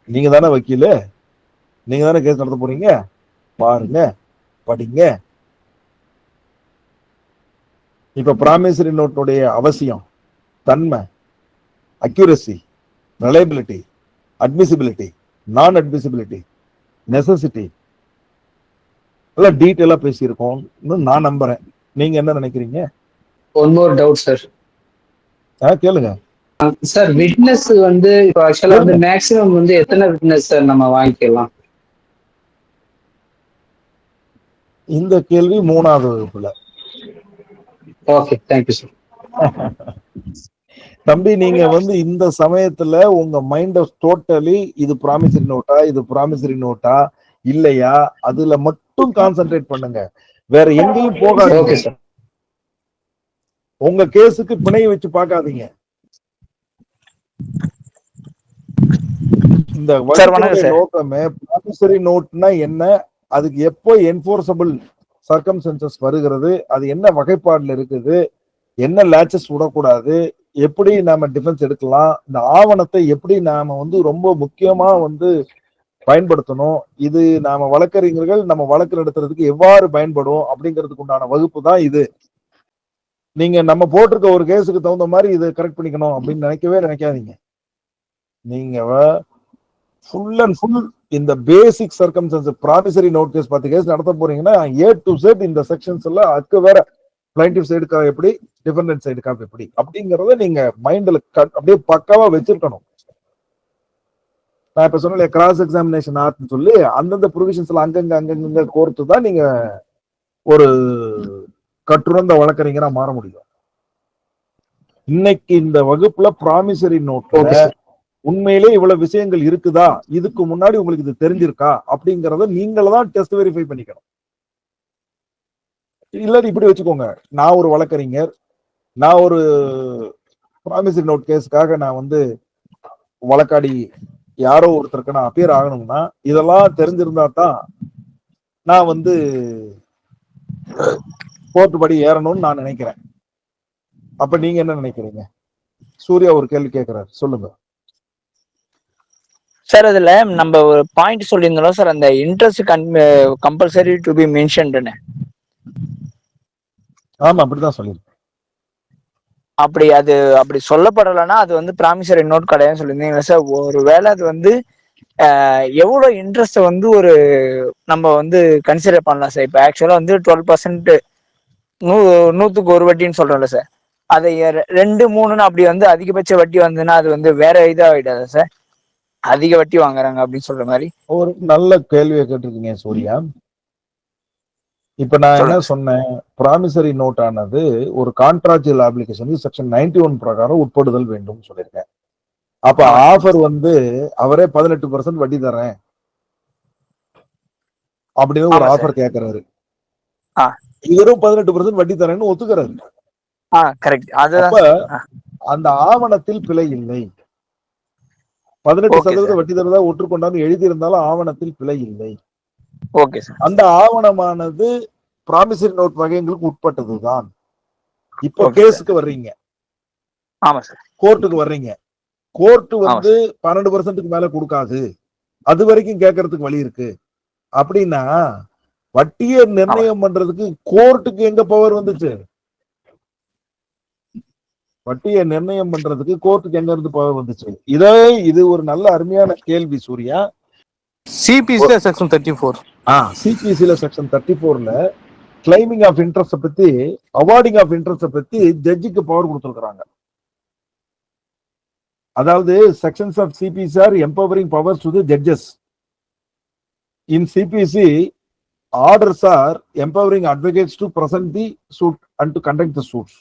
நீங்க தானே வக்கீலு, நீங்க தானே கேஸ் நடத்த போறீங்க, பாருங்க, படிங்க. இப்ப ப்ராமிசரி நோட்டுடைய அவசியம், தன்மை, அக்யூரசி, ரிலையபிலிட்டி, அட்மிசிபிலிட்டி, நான் அட்மிசிபிலிட்டி, நெசசிட்டி எல்லாம் டீட்டெயிலா பேசியிருக்கோம் நான் நம்புறேன். நீங்க என்ன நினைக்கிறீங்க? One more doubt sir. கேளுங்க சார். விட்னஸ் வந்து இப்போ ஆக்சுவலா வந்து மேக்ஸிமம் வந்து எத்தனை விட்னஸ் சார் நம்ம வாங்கிக்கலாம்? இந்த கேள்வி 3வது வகுப்புல. Okay, thank you sir. தம்பி, நீங்க வந்து இந்த சமயத்துல உங்க மைண்ட டோட்டலி இது ப்ராமிசரி நோட்டா இல்லையா அதுல மட்டும் கான்சென்ட்ரேட் பண்ணுங்க, வேற எங்கேயும் போகாதீங்க. Okay sir. உங்க கேஸுக்கு பிணைய வச்சு பார்க்காதீங்க. இந்த நோக்கமே ப்ராமிசரி நோட்னா என்ன, அதுக்கு எப்போ என்போர்சபிள் சர்க்கம்ஸ்டன்சஸ் வருகிறது, அது என்ன வகைப்பாடுல இருக்குது, என்ன லேச்சஸ் விடக்கூடாது, எப்படி நாம டிஃபென்ஸ் எடுக்கலாம், இந்த ஆவணத்தை எப்படி நாம வந்து ரொம்ப முக்கியமா வந்து பயன்படுத்தணும், இது நாம வழக்கறிஞர்கள் நம்ம வழக்கு நடத்துறதுக்கு எவ்வாறு பயன்படும் அப்படிங்கிறதுக்கு உண்டான வகுப்பு தான் இது. நீங்க நம்ம போட்டிருக்க ஒரு கேஸுக்கு தகுந்த மாதிரி இதை கரெக்ட் பண்ணிக்கணும் அப்படின்னு நினைக்காதீங்க. நீங்க ஃபுல் அண்ட் ஃபுல் இந்த basic circumstance promissory note case 10 case நடத்த போறீங்கன்னா A to Z இந்த செக்ஷன்ஸ் எல்லாம் அதுக்கு வேற பிளைண்டிவ் சைடுக்காக எப்படி, டிஃபெண்டன்ட் சைடுக்காக எப்படி அப்படிங்கறத நீங்க மைண்ட்ல அப்படியே பக்காவா வச்சிருக்கணும். நான் இப்ப சொன்ன கிராஸ் எக்ஸாமினேஷன் ஆர்ட்னு சொல்லி அந்தந்த ப்ரொவிஷன்ஸ்ல அங்கங்க கோர்த்து தான் நீங்க ஒரு கட்டுறந்த வழக்கறிஞரா மாற முடியும். இன்னைக்கு இந்த வகுப்புல ப்ராமிசரி நோட்ல உண்மையிலே இவ்வளவு விஷயங்கள் இருக்குதா, இதுக்கு முன்னாடி உங்களுக்கு இது தெரிஞ்சிருக்கா அப்படிங்கறத நீங்கள தான் டெஸ்ட் வெரிஃபை பண்ணிக்கணும். இல்லாட்டி இப்படி வச்சுக்கோங்க, நான் ஒரு வழக்கறிஞர், நான் ஒரு ப்ராமிசரி நோட் கேஸுக்காக நான் வந்து வழக்காடி யாரோ ஒருத்தருக்கு நான் அப்பியர் ஆகணும்னா இதெல்லாம் தெரிஞ்சிருந்தா தான் நான் வந்து கோர்ட்டு படி ஏறணும்னு நான் நினைக்கிறேன். அப்ப நீங்க என்ன நினைக்கிறீங்க? சூர்யா ஒரு கேள்வி கேட்கிறாரு, சொல்லுங்க சார். அதுல நம்ம ஒரு பாயிண்ட் சொல்லியிருந்தோம் சார், அந்த interest compulsory to be mentioned. ஆமா, அப்படிதான் சொல்லிருக்கேன். அப்படி சொல்லப்படலைன்னா அது வந்து ப்ராமிசரி நோட் கிடையாதுன்னு சொல்லியிருந்தீங்க சார். ஒருவேளை அது வந்து எவ்வளவு இன்ட்ரெஸ்ட் வந்து ஒரு நம்ம வந்து கன்சிடர் பண்ணலாம் சார்? இப்போ ஆக்சுவலா வந்து 12% 100க்கு ஒரு வட்டின்னு சொல்றோம்ல சார், அதை 2, 3ன்னு அப்படி வந்து அதிகபட்ச வட்டி வந்ததுன்னா அது வந்து வேற இதாகிடாதா சார்? அதிக வட்டி வாங்குறாங்க அப்படின்னு சொல்ற மாதிரி. ஒரு நல்ல கேள்வியை கேட்டிருக்கீங்க சூர்யா. இப்ப நான் என்ன சொன்னேன், ப்ராமிசரி நோட் ஆனது ஒரு கான்ட்ராக்சுவல் அப்ளிகேஷன் செக்ஷன் 91 பிரகாரம் உட்படுதல் வேண்டும் சொல்லியிருக்கேன். அப்ப ஆஃபர் வந்து அவரே 18% வட்டி தரேன் அப்படின்னு ஒரு ஆஃபர் கேட்கிறாரு, இவரும் 18% வட்டி தரேன்னு ஒத்துக்கிறாரு. அப்ப அந்த ஆவணத்தில் பிழை இல்லை. 18% வட்டி தரதா ஒற்றுக்கொண்டாலும் எழுதியிருந்தாலும் ஆவணத்தில் பிழை இல்லை. அந்த ஆவணமானது ப்ராமிசரி நோட் வகைகளுக்கு உட்பட்டதுதான். இப்போ கேஸுக்கு வர்றீங்க, கோர்ட்டுக்கு வர்றீங்க, கோர்ட்டு வந்து 12%க்கு மேல கொடுக்காது, அது வரைக்கும் கேட்கறதுக்கு வழி இருக்கு அப்படின்னா வட்டியை நிர்ணயம் பண்றதுக்கு கோர்ட்டுக்கு எங்க பவர் வந்துச்சு? வட்டியை நிர்ணயம் பண்றதுக்கு கோர்ட்டுக்கு எங்க இருந்து பவர் வந்துச்சு? இது ஒரு நல்ல அருமையான கேள்வி சூர்யா. சிபிசில செக்ஷன் 34 சிபிசில செக்ஷன் 34ல கிளைமிங் ஆஃப் இன்ட்ரெஸ்ட் பத்தி, அவார்டிங் ஆஃப் இன்ட்ரெஸ்ட் பத்தி ஜட்ஜுக்கு பவர் கொடுத்திருக்காங்க. அதாவது sections of CPC are empowering powers to the judges. In CPC orders are empowering advocates to present the suit and to conduct the suits.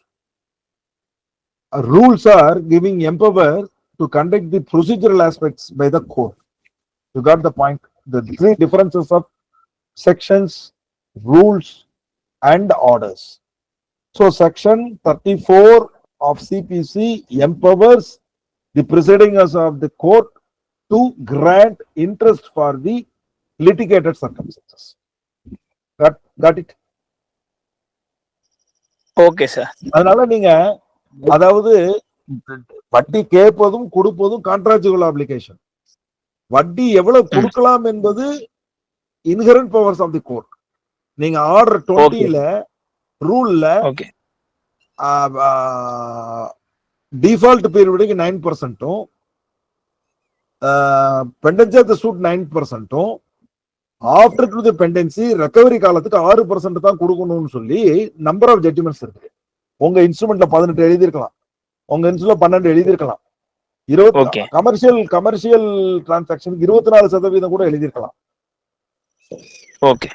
Rules are giving empower to conduct the procedural aspects by the court. You got the point. The three differences of sections, rules, and orders. So section 34 of CPC empowers the presiding officer of the court to grant interest for the litigated circumstances. Got it? Okay sir. அதனால நீங்க அதாவது வட்டி கேட்பதும் கொடுப்பதும் கான்ட்ராக்சுவல் அப்ளிகேஷன். வட்டி எவ்வளவு கொடுக்கலாம் என்பது inherent powers of the court. நீங்க ஆர்டர் 20ல ரூல்ல டிஃபால்ட் பீரியடுக்கு 9%, pendency of the suit 9%, after to the pendency recovery காலத்துக்கு 6% தான் கொடுக்கணும்னு சொல்லி நம்பர் ஆஃப் ஜட்ஜ்மெண்ட்ஸ் இருக்கு. உங்க இன்ஸ்ட்ருமெண்ட்ல 18 எழுதியிருக்கலாம், உங்க இன்ஸ்ட்ருமெண்ட்ல 12 எழுதியிருக்கலாம், 20 கமர்ஷியல் டிரான்சாக்சனுக்கு 24% கூட எழுதியிருக்கலாம். ஓகே.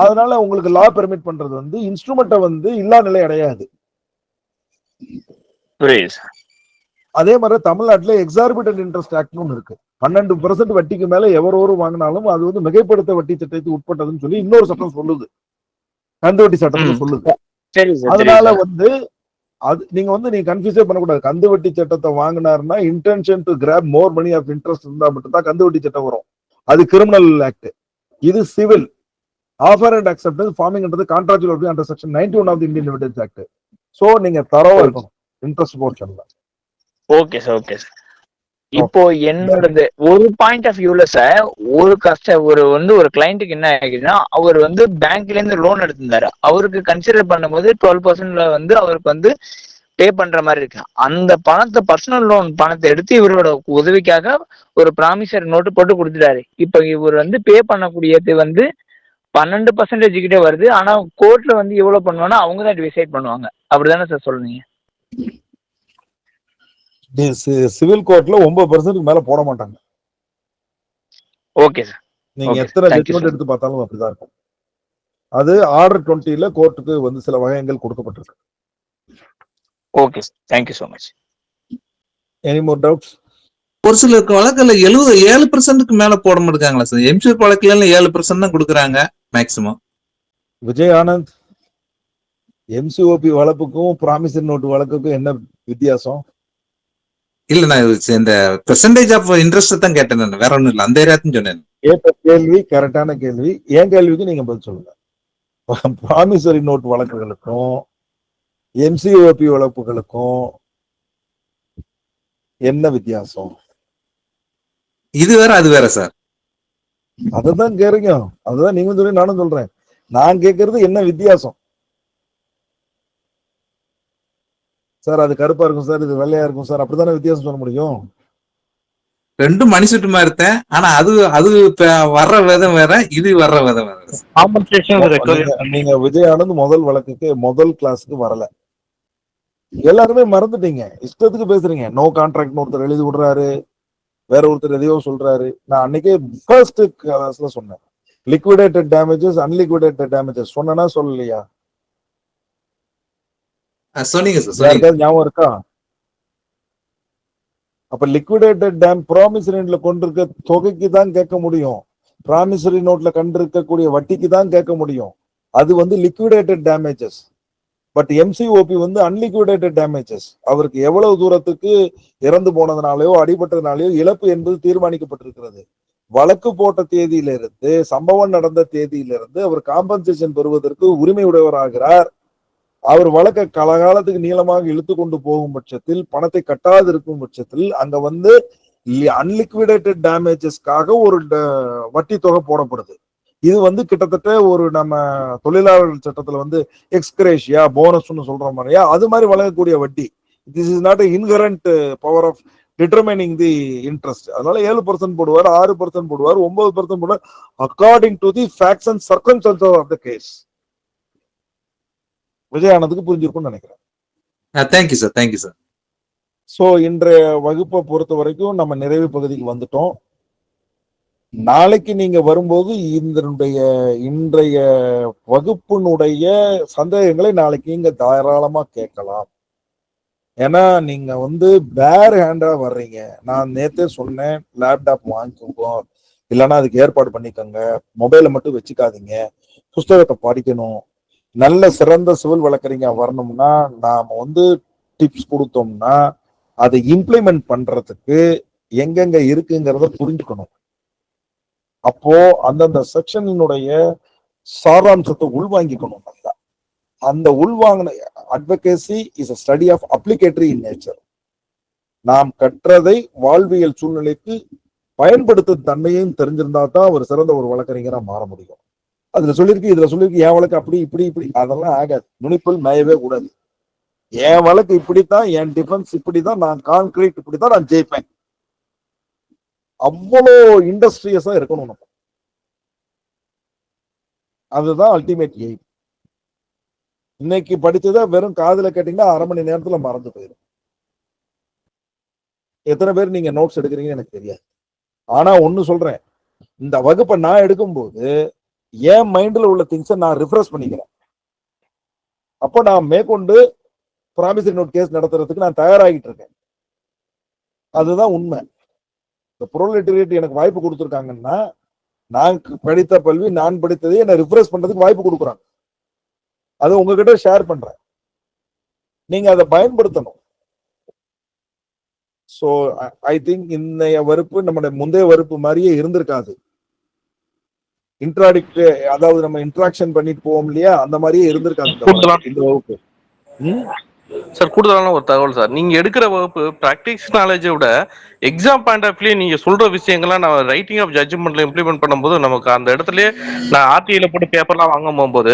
அதனால உங்களுக்கு லா பெர்மிட் பண்றது வந்து இன்ஸ்ட்ருமெண்ட்டை வந்து இல்லா நிலை அடையாது. அதே மாதிரி தமிழ்நாட்டுல எக்ஸார்பிட்டன்ட் இன்ட்ரெஸ்ட் ஆக்ட்னு ஒன்று இருக்கு. 12% வட்டிக்கு மேல எவரோரு வாங்கினாலும் அது வந்து மிகைப்படுத்த வட்டி சட்டத்துக்கு உட்பட்டதுன்னு சொல்லி இன்னொரு சட்டம் சொல்லுது, கந்து வட்டி சட்டத்துல சொல்லுது. அதனால வந்து அது நீங்க கன்ஃபியூஸே பண்ணக்கூடாது. கந்து வட்டி சட்டத்தை வாங்கினாருன்னா intention to grab more money of interest இருந்தா மட்டும் தான் கந்து வட்டி சட்டம் வரும். அது கிரிமினல் ஆக்ட், இது சிவில். ஆஃபர் அண்ட் அக்செப்டன்ஸ் ஃபார்மிங்ன்றது contractual under section 91 of the Indian evidence act. So நீங்க தரவா இருக்கணும் இன்ட்ரெஸ்ட் போர்ஷன்ல. Okay sir, okay sir. இப்போ என்னோடது ஒரு பாயிண்ட் ஆஃப் வியூல சார், ஒரு கிளைண்ட்டுக்கு என்ன ஆகிடுச்சுன்னா, அவர் வந்து பேங்க்ல இருந்து லோன் எடுத்திருந்தாரு. அவருக்கு கன்சிடர் பண்ணும்போது 12%ல வந்து அவருக்கு வந்து பே பண்ற மாதிரி இருக்கு. அந்த பணத்தை பர்சனல் லோன் பணத்தை எடுத்து இவரோட உதவிக்காக ஒரு ப்ராமிசரி நோட்டு போட்டு கொடுத்துட்டாரு. இப்ப இவர் வந்து பே பண்ணக்கூடியது வந்து 12% கிட்டே வருது. ஆனா கோர்ட்ல வந்து எவ்வளவு பண்ணுவாங்கன்னா அவங்க தான் டிசைட் பண்ணுவாங்க. அப்படிதானே சார் சொல்றீங்க? சிவில் கோர்ட்ல 9% மேல போட மாட்டாங்க. Okay sir. நீங்க எத்தனை ஜட்ஜ்மெண்ட் எடுத்து பார்த்தாலும் அப்படிதான் இருக்கும். அது ஆர்டர் 20ல கோர்ட்டுக்கு வந்து சில வகைகள் கொடுக்கப்பட்டிருக்கு. Okay sir, thank you so much. Any more doubts? ஒரு சில வழக்குல 7% மேல போட மாட்டாங்களா சார்? எம்சிஆர் வழக்குல 7% தான் கொடுக்குறாங்க மேக்சிமம். விஜய் ஆனந்த், எம்சிஓபி வழக்குக்கும் ப்ராமிசரி நோட்டு வழக்குக்கும் என்ன வித்தியாசம்? இல்ல, நான் இந்த பெர்சன்டேஜ் ஆஃப் இன்ட்ரெஸ்ட் தான் கேட்டேன், நான் வேற ஒண்ணும் இல்ல, அந்த ஏரியாத்தையும் சொன்னேன். கேட்ட கேள்வி கரெக்டான கேள்வி. என் கேள்விக்கு நீங்க பதில் சொல்லுங்க. ப்ராமிசரி நோட் வழக்குகளுக்கும் எம்சிஓபி வழக்குகளுக்கும் என்ன வித்தியாசம்? இது வேற அது வேற சார். அததான் கேக்குறீங்க, அதுதான் நீங்க சொல்லி நானும் சொல்றேன். நான் கேட்கறது என்ன வித்தியாசம் சார்? அது கருப்பா இருக்கும் சார், இது வெள்ளையா இருக்கும் சார், அப்படித்தானே வித்தியாசம் சொல்ல முடியும்? ரெண்டும் மணி சுட்டு மாதிரி இருந்தேன். ஆனா அது வர்ற விதம் வேற, இது வர்ற விதம் வேற. நீங்க விஜய் ஆனந்த் முதல் வழக்குக்கு முதல் கிளாஸுக்கு வரல, எல்லாருமே மறந்துட்டீங்க, இஷ்டத்துக்கு பேசுறீங்க. நோ கான்ட்ராக்ட் ஒருத்தர் எழுதி விடுறாரு, வேற ஒருத்தர் எதையோ சொல்றாரு. நான் அன்னைக்கே ஃபர்ஸ்ட் கிளாஸ்ல சொன்னேன், லிக்விடேட்டட் டேமேஜஸ் அன்லிக்விடேட்டட் டேமேஜஸ் சொன்னா சொல்லலையா? சொன்னீங்க சார். ஞாபகம் இருக்கா? அப்ப லிக்விடேட்டட் டேம் ப்ராமிசரி நோட்ல கொண்டிருக்க தொகைக்கு தான் கேட்க முடியும், ப்ராமிசரி நோட்ல கண்டிருக்கக்கூடிய வட்டிக்கு தான் கேட்க முடியும். அது வந்து லிக்விடேட்டட் டேமேஜஸ். பட் எம்சிஓபி வந்து அன்லிக்விடேட்டட் டேமேஜஸ். அவருக்கு எவ்வளவு தூரத்துக்கு இறந்து போனதுனாலயோ அடிபட்டதுனாலயோ இழப்பு என்பது தீர்மானிக்கப்பட்டிருக்கிறது. வழக்கு போட்ட தேதியிலிருந்து சம்பவம் நடந்த தேதியிலிருந்து அவர் காம்பன்சேஷன் பெறுவதற்கு உரிமை உடையவராகிறார். அவர் வழக்கை காலகாலத்துக்கு நீளமாக இழுத்து கொண்டு போகும் பட்சத்தில், பணத்தை கட்டாது இருக்கும் பட்சத்தில், அங்க வந்து அன்லிக்விடேட்டட் டேமேஜஸ்க்காக ஒரு வட்டி தொகை போடப்படுது. இது வந்து கிட்டத்தட்ட ஒரு நம்ம தொழிலாளர்கள் சட்டத்துல வந்து எக்ஸ்கிரேஷியா போனஸ்ன்னு சொல்ற மாதிரியா அது மாதிரி வழங்கக்கூடிய வட்டி. This is not inherent power of determining the interest. அதனால 7% போடுவார், 6% போடுவார், 9% போடுவார், according to the facts and circumstances of the case. Vijay ஆனந்துக்கு புரிஞ்சிருக்கும்னு நினைக்கிறேன். Thank you sir, thank you sir. So இன்றைய வகுப்பை பொறுத்த வரைக்கும் நம்ம நிறைவு பகுதிக்கு வந்துட்டோம். நாளைக்கு நீங்க வரும்போது இன்றைய வகுப்பினுடைய சந்தேகங்களை நாளைக்கு நீங்க தாராளமா கேட்கலாம். ஏன்னா நீங்க வந்து பேர் ஹேண்டா வர்றீங்க. நான் நேத்தே சொன்னேன், லேப்டாப் வாங்கிக்கோங்க, இல்லைன்னா அதுக்கு ஏற்பாடு பண்ணிக்கோங்க, மொபைலை மட்டும் வச்சுக்காதீங்க, புஸ்தகத்தை படிக்கணும். நல்ல சிறந்த சிவில் வழக்கறிஞர் வரணும்னா நாம வந்து டிப்ஸ் கொடுத்தோம்னா அதை இம்ப்ளிமெண்ட் பண்றதுக்கு எங்கெங்க இருக்குங்கிறத புரிஞ்சுக்கணும். அப்போ அந்தந்த செக்ஷனுடைய சாராம்சத்தை உள்வாங்கிக்கணும். நல்லா அந்த உள்வாங்கின advocacy is a study of applicatory in nature. நாம் கற்றதை வாழ்வியல் சூழ்நிலைக்கு பயன்படுத்தும் தன்மையும் தெரிஞ்சிருந்தா தான் ஒரு சிறந்த ஒரு வழக்கறிஞரா மாற முடியும். அதுல சொல்லியிருக்கு, இதுல சொல்லியிருக்கு, என் வழக்கு அப்படி இப்படி இப்படி அதெல்லாம் ஆகாது. நுனிப்பில் மேயவே கூடாது. என் வழக்கு இப்படித்தான், என் டிஃபென்ஸ் இப்படிதான், நான் கான்கிரீட் இப்படிதான், நான் ஜெயிப்பேன். அவ்வளோ இண்டஸ்ட்ரியஸா இருக்கணும் நம்ம. அதுதான் அல்டிமேட் எய்ம். இன்னைக்கு படிச்சதை வெறும் காதுல கேட்டீங்கன்னா 1/2 மணி நேரத்துல மறந்து போயிடும். எத்தனை பேர் நீங்க நோட்ஸ் எடுக்கிறீங்கன்னு எனக்கு தெரியாது. ஆனா ஒண்ணு சொல்றேன், இந்த வகுப்பை நான் எடுக்கும்போது என் மைண்ட்ல உள்ள திங்ஸை நான் ரிஃப்ரெஷ் பண்ணிக்கிறேன். அப்போ நான் மேற்கொண்டு ப்ராமிசரி நோட் கேஸ் நடத்துறதுக்கு நான் தயாராகிட்டு இருக்கேன். அதுதான் உண்மை. இந்த ப்ரோலிட்டரேட் எனக்கு வாய்ப்பு கொடுத்துருக்காங்கன்னா நான் படித்த கல்வி, நான் படித்ததை என்னை ரிஃப்ரெஷ் பண்றதுக்கு வாய்ப்பு கொடுக்குறாங்க. அதை உங்ககிட்ட ஷேர் பண்றேன், நீங்க அதை பயன்படுத்தணும். ஸோ ஐ திங்க் இன்னைய வகுப்பு நம்முடைய முந்தைய வகுப்பு மாதிரியே இருந்திருக்காது. இன்ட்ராடிக்ட், அதாவது நம்ம இன்ட்ராக்ஷன் பண்ணிட்டு போவோம் இல்லையா, அந்த மாதிரியே இருந்திருக்காது இந்த வகுப்பு. சார் கூடுதலான ஒரு தகவல் சார், நீங்க எடுக்கிற வகுப்பு பிராக்டிஸ் நாலேஜை விட எக்ஸாம் பாயிண்ட் ஆஃப் வியூ நீங்க சொல்ற விஷயங்கள்லாம் நான் ரைட்டிங் ஆஃப் ஜட்ஜ்மெண்ட்ல இம்ப்ளிமெண்ட் பண்ணும்போது நமக்கு அந்த இடத்துலயே நான் ஆர்டிஐல போட்டு பேப்பர்லாம் வாங்க போகும்போது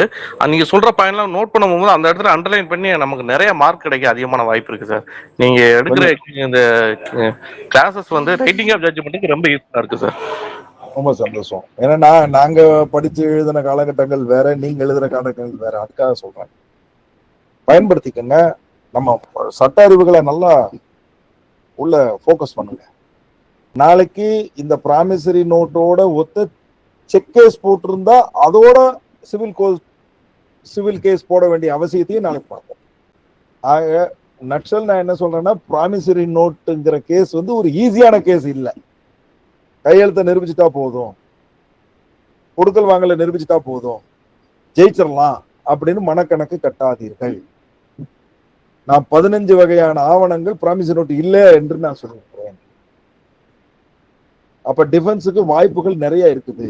நீங்க சொல்ற பாயிண்ட்லாம் நோட் பண்ணும் போது அந்த இடத்துல அண்டர்லைன் பண்ணி நமக்கு நிறைய மார்க் கிடைக்க அதிகமான வாய்ப்பு இருக்கு சார். நீங்க எடுக்கிற இந்த கிளாஸஸ் வந்து ரைட்டிங் ஆஃப் ஜட்ஜ்மெண்ட்டுக்கு ரொம்ப யூஸ்ஃபுல்லா இருக்கு சார். ரொம்ப சந்தோஷம். ஏன்னா நாங்க படிச்சு எழுதின காலகட்டங்கள் வேற, நீங்க எழுதுற காலகட்டங்கள் வேற. அதுக்காக சொல்றேன், பயன்படுத்திக்கங்க. நம்ம சட்ட அறிவுகளை நல்லா உள்ள ஃபோக்கஸ் பண்ணுங்க. நாளைக்கு இந்த ப்ராமிசரி நோட்டோட ஒத்த செக் கேஸ் போட்டிருந்தா அதோட சிவில் கேஸ் போட வேண்டிய அவசியத்தையும் நாளைக்கு பார்ப்போம். ஆக நட்சல் நான் என்ன சொல்றேன்னா, ப்ராமிசரி நோட்டுங்கிற கேஸ் வந்து ஒரு ஈஸியான கேஸ் இல்லை. கையெழுத்தை நிரூபிச்சுட்டா போதும், கொடுக்கல் வாங்கல நிரூபிச்சுட்டா போதும், ஜெயிச்சிடலாம் அப்படின்னு மனக்கணக்கு கட்டாதீர்கள். நான் 15 வகையான ஆவணங்கள் ப்ராமிசரி நோட் இல்லை என்று நான் சொல்லியிருக்கிறேன். அப்ப டிஃபென்ஸுக்கு வாய்ப்புகள் நிறைய இருக்குது.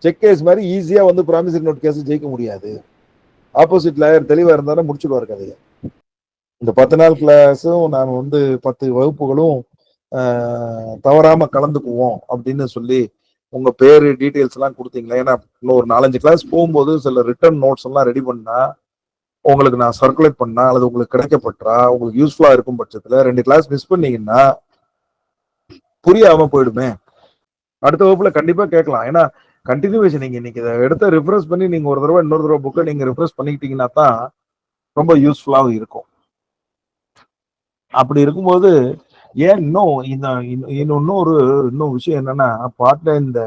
செக் கேஸ் மாதிரி ஈஸியா வந்து ப்ராமிசரி நோட் கேஸ் ஜெயிக்க முடியாது. ஆப்போசிட் லாயர் தெளிவா இருந்தாலும் முடிச்சுடுவார் கதையை. இந்த 10 நாள் கிளாஸும் நான் வந்து 10 வகுப்புகளும் தவறாம கலந்துக்குவோம் அப்படின்னு சொல்லி உங்க பேரு டீட்டெயில்ஸ் எல்லாம் கொடுத்தீங்களா? ஏன்னா இன்னும் ஒரு 4-5 கிளாஸ் போகும்போது சில ரிட்டர்ன் நோட்ஸ் எல்லாம் ரெடி பண்ணா உங்களுக்கு நான் சர்க்குலேட் பண்ணா அல்லது உங்களுக்கு கிடைக்கப்பட்டா உங்களுக்கு யூஸ்ஃபுல்லா இருக்கும் பட்சத்துல 2 கிளாஸ் மிஸ் பண்ணீங்கன்னா புரியாம போயிடுமே. அடுத்த வகுப்புல கண்டிப்பா கேட்கலாம். ஏன்னா கண்டினியூவேஷன், நீங்க இன்னைக்கு இதை எடுத்து ரிஃப்ரெஷ் பண்ணி நீங்க ஒரு தடவை இன்னொரு தடவை புக்கை நீங்க ரிஃப்ரெஷ் பண்ணிக்கிட்டீங்கன்னா தான் ரொம்ப யூஸ்ஃபுல்லாகவும் இருக்கும். அப்படி இருக்கும்போது ஏன் இன்னும் விஷயம் என்னன்னா, பாட்டுல இந்த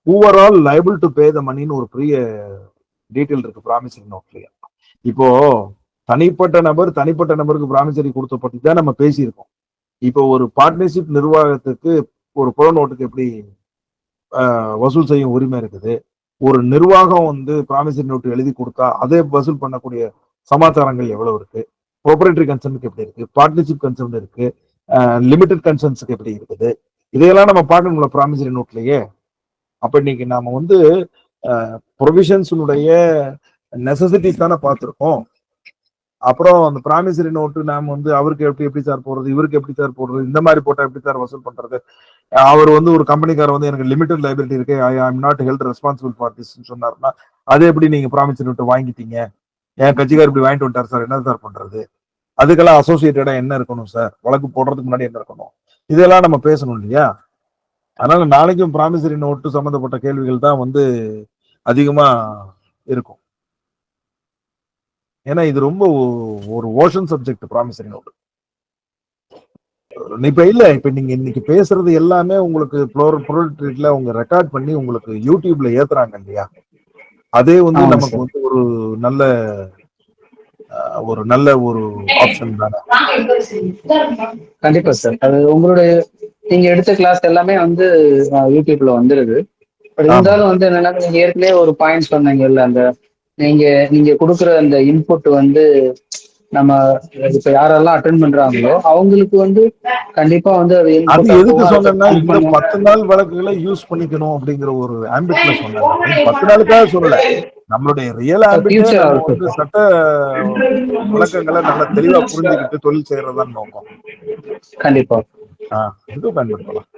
ஓவரால் லைபிள் டு பே த மணின்னு ஒரு பெரிய டீட்டெயில் இருக்கு ப்ராமிசரி நோட்லயே. இப்போ தனிப்பட்ட நபருக்கு ப்ராமிசரி கொடுத்த பத்தி தான் நம்ம பேசியிருக்கோம். இப்போ ஒரு பார்ட்னர்ஷிப் நிர்வாகத்துக்கு ஒரு புற நோட்டுக்கு எப்படி வசூல் செய்யும் உரிமை இருக்குது, ஒரு நிர்வாகம் வந்து ப்ராமிசரி நோட்டு எழுதி கொடுத்தா அதே வசூல் பண்ணக்கூடிய சமாச்சாரங்கள் எவ்வளவு இருக்கு, ப்ரொப்ரைட்டரி கன்சர்னுக்கு எப்படி இருக்கு, பார்ட்னர்ஷிப் கன்சர்ன் இருக்கு, லிமிடெட் கன்சர்ன்ஸுக்கு எப்படி இருக்குது, இதையெல்லாம் நம்ம பார்க்கணும்ல ப்ராமிசரி நோட்லயே. அப்ப இன்னைக்கு நாம வந்து ப்ரொவிஷன்ஸுடைய நெசசிட்டிஸ் தானே பார்த்துருக்கோம். அப்புறம் அந்த ப்ராமிசரி நோட்டு நாம வந்து அவருக்கு எப்படி சார் போடுறது, இவருக்கு எப்படி சார் போடுறது, இந்த மாதிரி போட்டா எப்படி சார் வசூல் பண்றது, அவர் வந்து ஒரு கம்பெனிக்கார வந்து எனக்கு லிமிடெட் லைபிலிட்டி இருக்கு, I am not held responsible for this சொன்னாருன்னா அதே எப்படி நீங்க ப்ராமிசரி நோட்டு வாங்கிட்டீங்க, என் கட்சிக்கார் இப்படி வாங்கிட்டு வந்துட்டார் சார், என்ன சார் பண்றது, அதுக்கெல்லாம் அசோசியேட்டடா என்ன இருக்கணும் சார், வழக்கு போடுறதுக்கு முன்னாடி என்ன இருக்கணும், இதெல்லாம் நம்ம பேசணும் இல்லையா? அதனால நாளைக்கும் ப்ராமிசரி நோட்டு சம்பந்தப்பட்ட கேள்விகள் தான் வந்து அதிகமா இருக்கும். ஏன்னா இது ரொம்ப ஒரு ஓஷன் சப்ஜெக்ட் ப்ராமிசரி நோட்டு. இப்ப நீங்க இன்னைக்கு பேசுறது எல்லாமே உங்களுக்கு ப்ரோல்ட்ல உங்க ரெக்கார்ட் பண்ணி உங்களுக்கு யூடியூப்ல ஏத்துறாங்க இல்லையா? அதே வந்து நமக்கு வந்து ஒரு நல்ல ஒரு ஆப்ஷன் தானே. கண்டிப்பா சார். அது உங்களுடைய நீங்க எடுத்த கிளாஸ் எல்லாமே வந்து யூடியூப்ல வந்துருது. பட் ஆமா. இருந்தாலும் வந்து என்னன்னா, நீங்க ஏற்கனவே ஒரு பாயிண்ட் சொன்னீங்கல்ல, அந்த நீங்க நீங்க கொடுக்குற அந்த இன்புட் வந்து நம்ம இப்ப யாரெல்லாம் அட்டென்ட் பண்றாங்களோ அவங்களுக்கு வந்து கண்டிப்பா வந்து அது அது இன்புட்டா எதுக்கு போகும். அதை சொன்னேன்னா, கமெண்ட் இந்த பண்ணுவோம். 10 நாள் வழக்குகளை யூஸ் பண்ணிக்கணும் அப்படிங்கிற ஒரு ஆம்பிட்ல சொன்னேன் நானு. 10 நாளுக்காக சொல்லல. நம்மளுடைய ரியல் ஆம்பிட்டே ஃபியூச்சர் நம்ம ஆல்சோ. வந்து சட்ட வழக்கங்களை நல்லா தெளிவா புரிஞ்சுக்கிட்டு தொழில் செய்யறதுதான் நோக்கம். கண்டிப்பா. இதுக்கு பயன்படுத்தலாம்.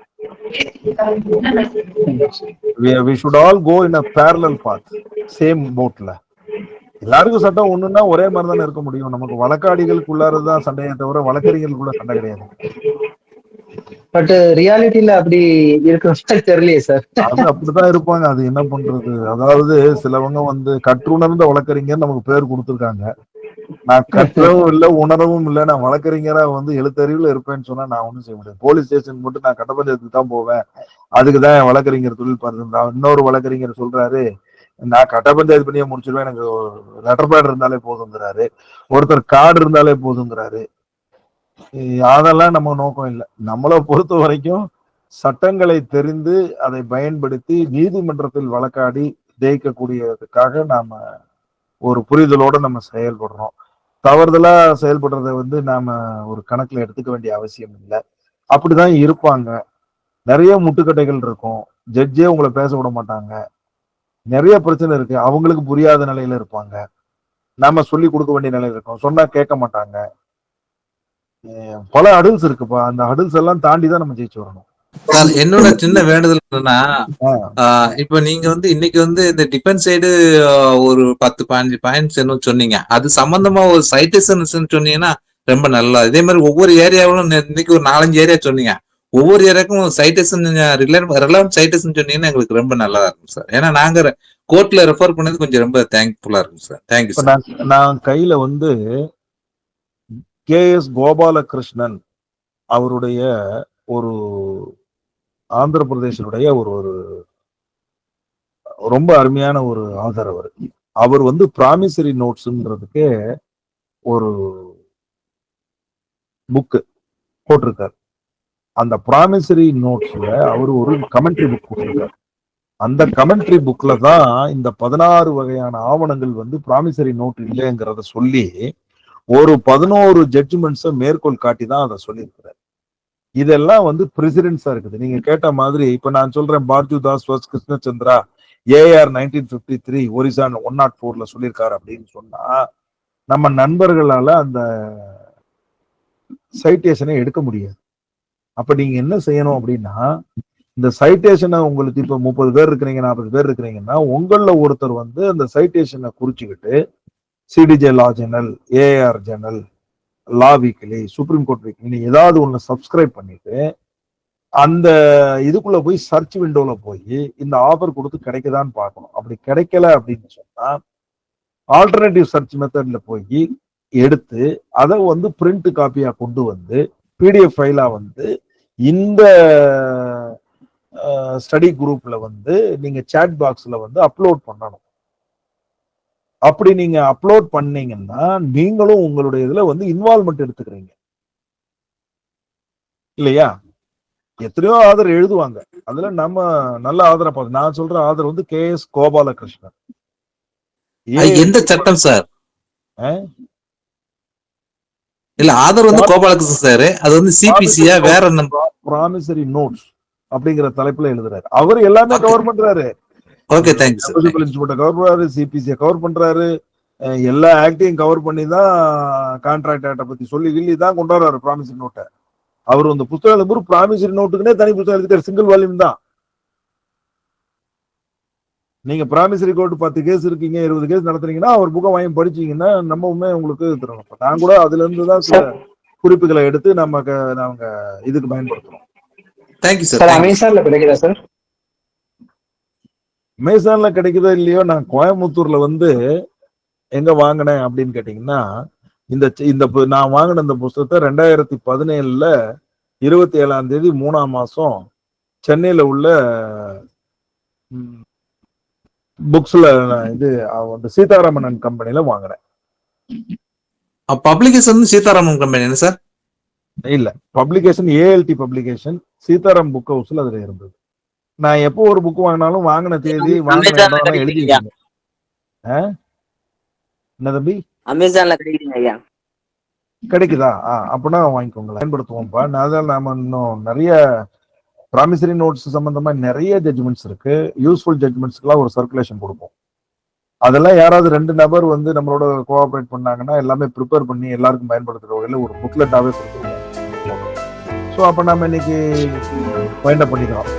We should all go in a parallel path, same boatல. எல்லாருக்கும் சட்டம் ஒண்ணுன்னா ஒரே மாதிரி தானே இருக்க முடியும். நமக்கு வழக்காடிகளுக்குள்ளாரதான் சண்டையை தவிர வழக்கறிஞர்களுக்குள்ள சண்டை கிடையாது. பட் ரியாலிட்டியில அப்படி இருக்கிற தெரியலையே சார். அது அப்படித்தான் இருப்பாங்க. அது என்ன பண்றது? அதாவது சிலவங்க வந்து கற்றுணர்ந்த வழக்கறிஞர் நமக்கு பேர் கொடுத்துருக்காங்க. நான் கற்றவும் இல்லை, உணரவும் இல்லை, நான் வழக்கறிஞரா வந்து எழுத்தறிவுல இருப்பேன்னு சொன்னா நான் ஒண்ணும் செய்ய முடியாது. போலீஸ் ஸ்டேஷன் மட்டும் நான் கட்ட பஞ்சாயத்துக்கு தான் போவேன், அதுக்குதான் என் வழக்கறிஞர் தொழில் பார்த்து. இன்னொரு வழக்கறிஞர் சொல்றாரு, நான் கட்ட பஞ்சாயத்து பண்ணியே முடிச்சிருவேன், எனக்கு லெட்டர் பேட் இருந்தாலே போதுங்கிறாரு. ஒருத்தர் கார்டு இருந்தாலே போதுங்கிறாரு. அதெல்லாம் நம்ம நோக்கம் இல்லை. நம்மளை பொறுத்த வரைக்கும் சட்டங்களை தெரிந்து அதை பயன்படுத்தி நீதிமன்றத்தில் வழக்காடி ஜெயிக்கக்கூடியதுக்காக நாம ஒரு புரிதலோட நம்ம செயல்படுறோம். தவறுதலா செயல்படுறத வந்து நாம ஒரு கணக்குல எடுத்துக்க வேண்டிய அவசியம் இல்லை. அப்படிதான் இருப்பாங்க. நிறைய முட்டுக்கட்டைகள் இருக்கும். ஜட்ஜே உங்களை பேச விட மாட்டாங்க. நிறைய பிரச்சனை இருக்கு. அவங்களுக்கு புரியாத நிலையில இருப்பாங்க. நாம சொல்லி கொடுக்க வேண்டிய நிலையில இருக்கோம். சொன்னா கேட்க மாட்டாங்க. பல ஹடில்ஸ் இருக்குப்பா. அந்த ஹடில்ஸ் எல்லாம் தாண்டி தான் நம்ம ஜெயிச்சு வரணும். என்னோட சின்ன வேண்டுதல் என்னன்னா, இப்ப நீங்க வந்து இன்னைக்கு வந்து இந்த டிஃபென்ஸ் சைடு ஒரு 10-15 பாயிண்ட்ஸ் என்ன சொன்னீங்க. அது சம்பந்தமா ஒரு சைட்டேஷன் சொன்னீங்கன்னா ரொம்ப நல்லா. இதே மாதிரி ஒவ்வொரு ஏரியாவிலும் இன்னைக்கு ஒரு 4-5 ஏரியா சொன்னீங்க. ஒவ்வொரு ஏரியாவுக்கும் சைட்டேஷன் ரிலவென்ட் சைட்டேஷன் சொன்னீங்கன்னா எங்களுக்கு ரொம்ப நல்லா இருக்கும் சார். ஏன்னா நாங்க கோர்ட்ல ரெஃபர் பண்ணது கொஞ்சம் ரொம்ப தேங்க்ஃபுல்லா இருக்கும் சார். Thank you sir. நான் கையில வந்து KS கோபாலகிருஷ்ணன் அவருடைய ஒரு ஆந்திர பிரதேசனுடைய ஒரு ரொம்ப அருமையான ஒரு ஆதர். அவர் வந்து ப்ராமிசரி நோட்ஸ்ன்றதுக்கு ஒரு புக் போட்டிருக்காரு. அந்த ப்ராமிசரி நோட்ஸ்ல அவர் ஒரு கமெண்ட்ரி புக் போட்டிருக்காரு. அந்த கமெண்ட்ரி புக்ல தான் இந்த 16 வகையான ஆவணங்கள் வந்து ப்ராமிசரி நோட் இல்லைங்கிறத சொல்லி ஒரு 11 ஜட்ஜ்மெண்ட்ஸை மேற்கோள் காட்டி தான் அதை சொல்லியிருக்கிறார். இதெல்லாம் வந்து பிரசிடென்ட்ஸா இருக்குது. நீங்க கேட்ட மாதிரி இப்ப நான் சொல்றேன், பார்ஜு தாஸ் வர்சஸ் கிருஷ்ணச்சந்திரா AR 1953 ஒரிசா 104ல சொல்லியிருக்காரு அப்படின்னு சொன்னா நம்ம நண்பர்களால அந்த சைட்டேஷனை எடுக்க முடியாது. அப்ப நீங்க என்ன செய்யணும் அப்படின்னா, இந்த சைட்டேஷனை உங்களுக்கு இப்ப 30 பேர் இருக்கிறீங்க, 40 பேர் இருக்கிறீங்கன்னா உங்கள ஒருத்தர் வந்து அந்த சைட்டேஷனை குறிச்சுக்கிட்டு CDJ law journal, AR journal, law weekly, supreme court weekly ஏதாவது ஒண்ணு சப்ஸ்கிரைப் பண்ணிட்டு அந்த இதுக்குள்ள போய் சர்ச் விண்டோல போய் இந்த ஆஃபர் கொடுத்து கிடைக்குதான்னு பார்க்கணும். அப்படி கிடைக்கல அப்படின்னு சொன்னா ஆல்டர்னேட்டிவ் சர்ச் மெத்தட்ல போய் எடுத்து அதை வந்து பிரிண்ட் காப்பியா கொண்டு வந்து PDF ஃபைலா வந்து இந்த ஸ்டடி குரூப்ல வந்து நீங்க சாட் பாக்ஸ்ல வந்து அப்லோட் பண்ணணும். அப்படி நீங்க அப்லோட் பண்ணீங்கன்னா நீங்களும் உங்களுடைய இதுல வந்து இன்வால்வ்மெண்ட் எடுத்துக்கிறீங்க இல்லையா? எத்தனையோ ஆதர் எழுதுவாங்க, அதுல நம்ம நல்ல ஆதரை பார்த்து. நான் சொல்ற ஆதர் வந்து KS கோபாலகிருஷ்ணன். எந்த சட்டம் சார்? இல்ல ஆதர் வந்து கோபாலகிருஷ்ணன் சார். அது வந்து சிபிசியா வேற ப்ராமிசரி நோட்ஸ் அப்படிங்கிற தலைப்புல எழுதுறாரு. அவர் எல்லாமே கவர் பண்றாரு. Okay, thanks sir. கவர் பண்றாரு, சிபிசியை கவர் பண்றாரு, எல்லா ஆக்டையும் கவர் பண்ணி தான் கான்ட்ராக்ட் ஆக்ட பத்தி சொல்லி தான் கொண்டு வர்றாரு ப்ராமிசரி நோட்டை. அவர் அந்த புத்தகம் எழுதும்போது ப்ராமிசரி நோட்டுக்குன்னே தனி புத்தகம் எழுதிட்டாரு, சிங்கிள் வால்யூம் தான். நீங்க ப்ராமிசரி கோர்ட் 10 கேஸ் இருக்கீங்க, 20 கேஸ் நடத்துறீங்கன்னா அவர் புக்கை வாங்கி படிச்சீங்கன்னா நம்ம உண்மை உங்களுக்கு தரணும். நான் கூட அதுல இருந்து தான் சில குறிப்புகளை எடுத்து நாங்க இதுக்கு பயன்படுத்துறோம். Thank you sir. அமேசான்ல கிடைக்குதா சார்? அமேசான்ல கிடைக்குதோ இல்லையோ, நான் கோயம்புத்தூர்ல வந்து எங்க வாங்கினேன் அப்படின்னு கேட்டீங்கன்னா, இந்த நான் வாங்கின இந்த புத்தகத்தை 2017 27ஆம் தேதி 3ஆம் மாசம் சென்னையில உள்ள புக்ஸ்ல இது சீதாராமன் கம்பெனில வாங்கினேன். பப்ளிகேஷன் சீதாராமன் கம்பெனி என்ன சார்? இல்ல, publication ALT publication Sitaram book ஹவுஸ்ல அதுல இருந்தது. நான் எப்போ ஒரு புக் வாங்கினாலும் வாங்கின தேதி வாங்கின அமேசான்ல இடம் எழுதி கிடைக்குதுங்க ஐயா. வச்சிருந்தேன். என்ன தம்பி அமேசான்ல கிடைக்குதுங்க ஐயா. கிடைக்குதா? அப்படின்னா வாங்கிக்கோங்களேன், பயன்படுத்துவோம்ப்பா. அதான் நாம இன்னும் நிறைய ப்ராமிசரி நோட்ஸ் சம்பந்தமா நிறைய ஜட்ஜ்மெண்ட்ஸ் இருக்கு. யூஸ்ஃபுல் ஜட்ஜ்மெண்ட்ஸ்க்குலாம் ஒரு சர்க்குலேஷன் கொடுப்போம். அதெல்லாம் யாராவது 2 நபர் வந்து நம்மளோட கோஆபரேட் பண்ணாங்கன்னா எல்லாமே ப்ரிப்பேர் பண்ணி எல்லாருக்கும் பயன்படுத்துற வகையில ஒரு புக்லெட்டாவே கொடுத்துருவோம். ஸோ அப்ப நம்ம இன்னைக்கு ஃபைண்ட் அப் பண்ணிக்கலாம்.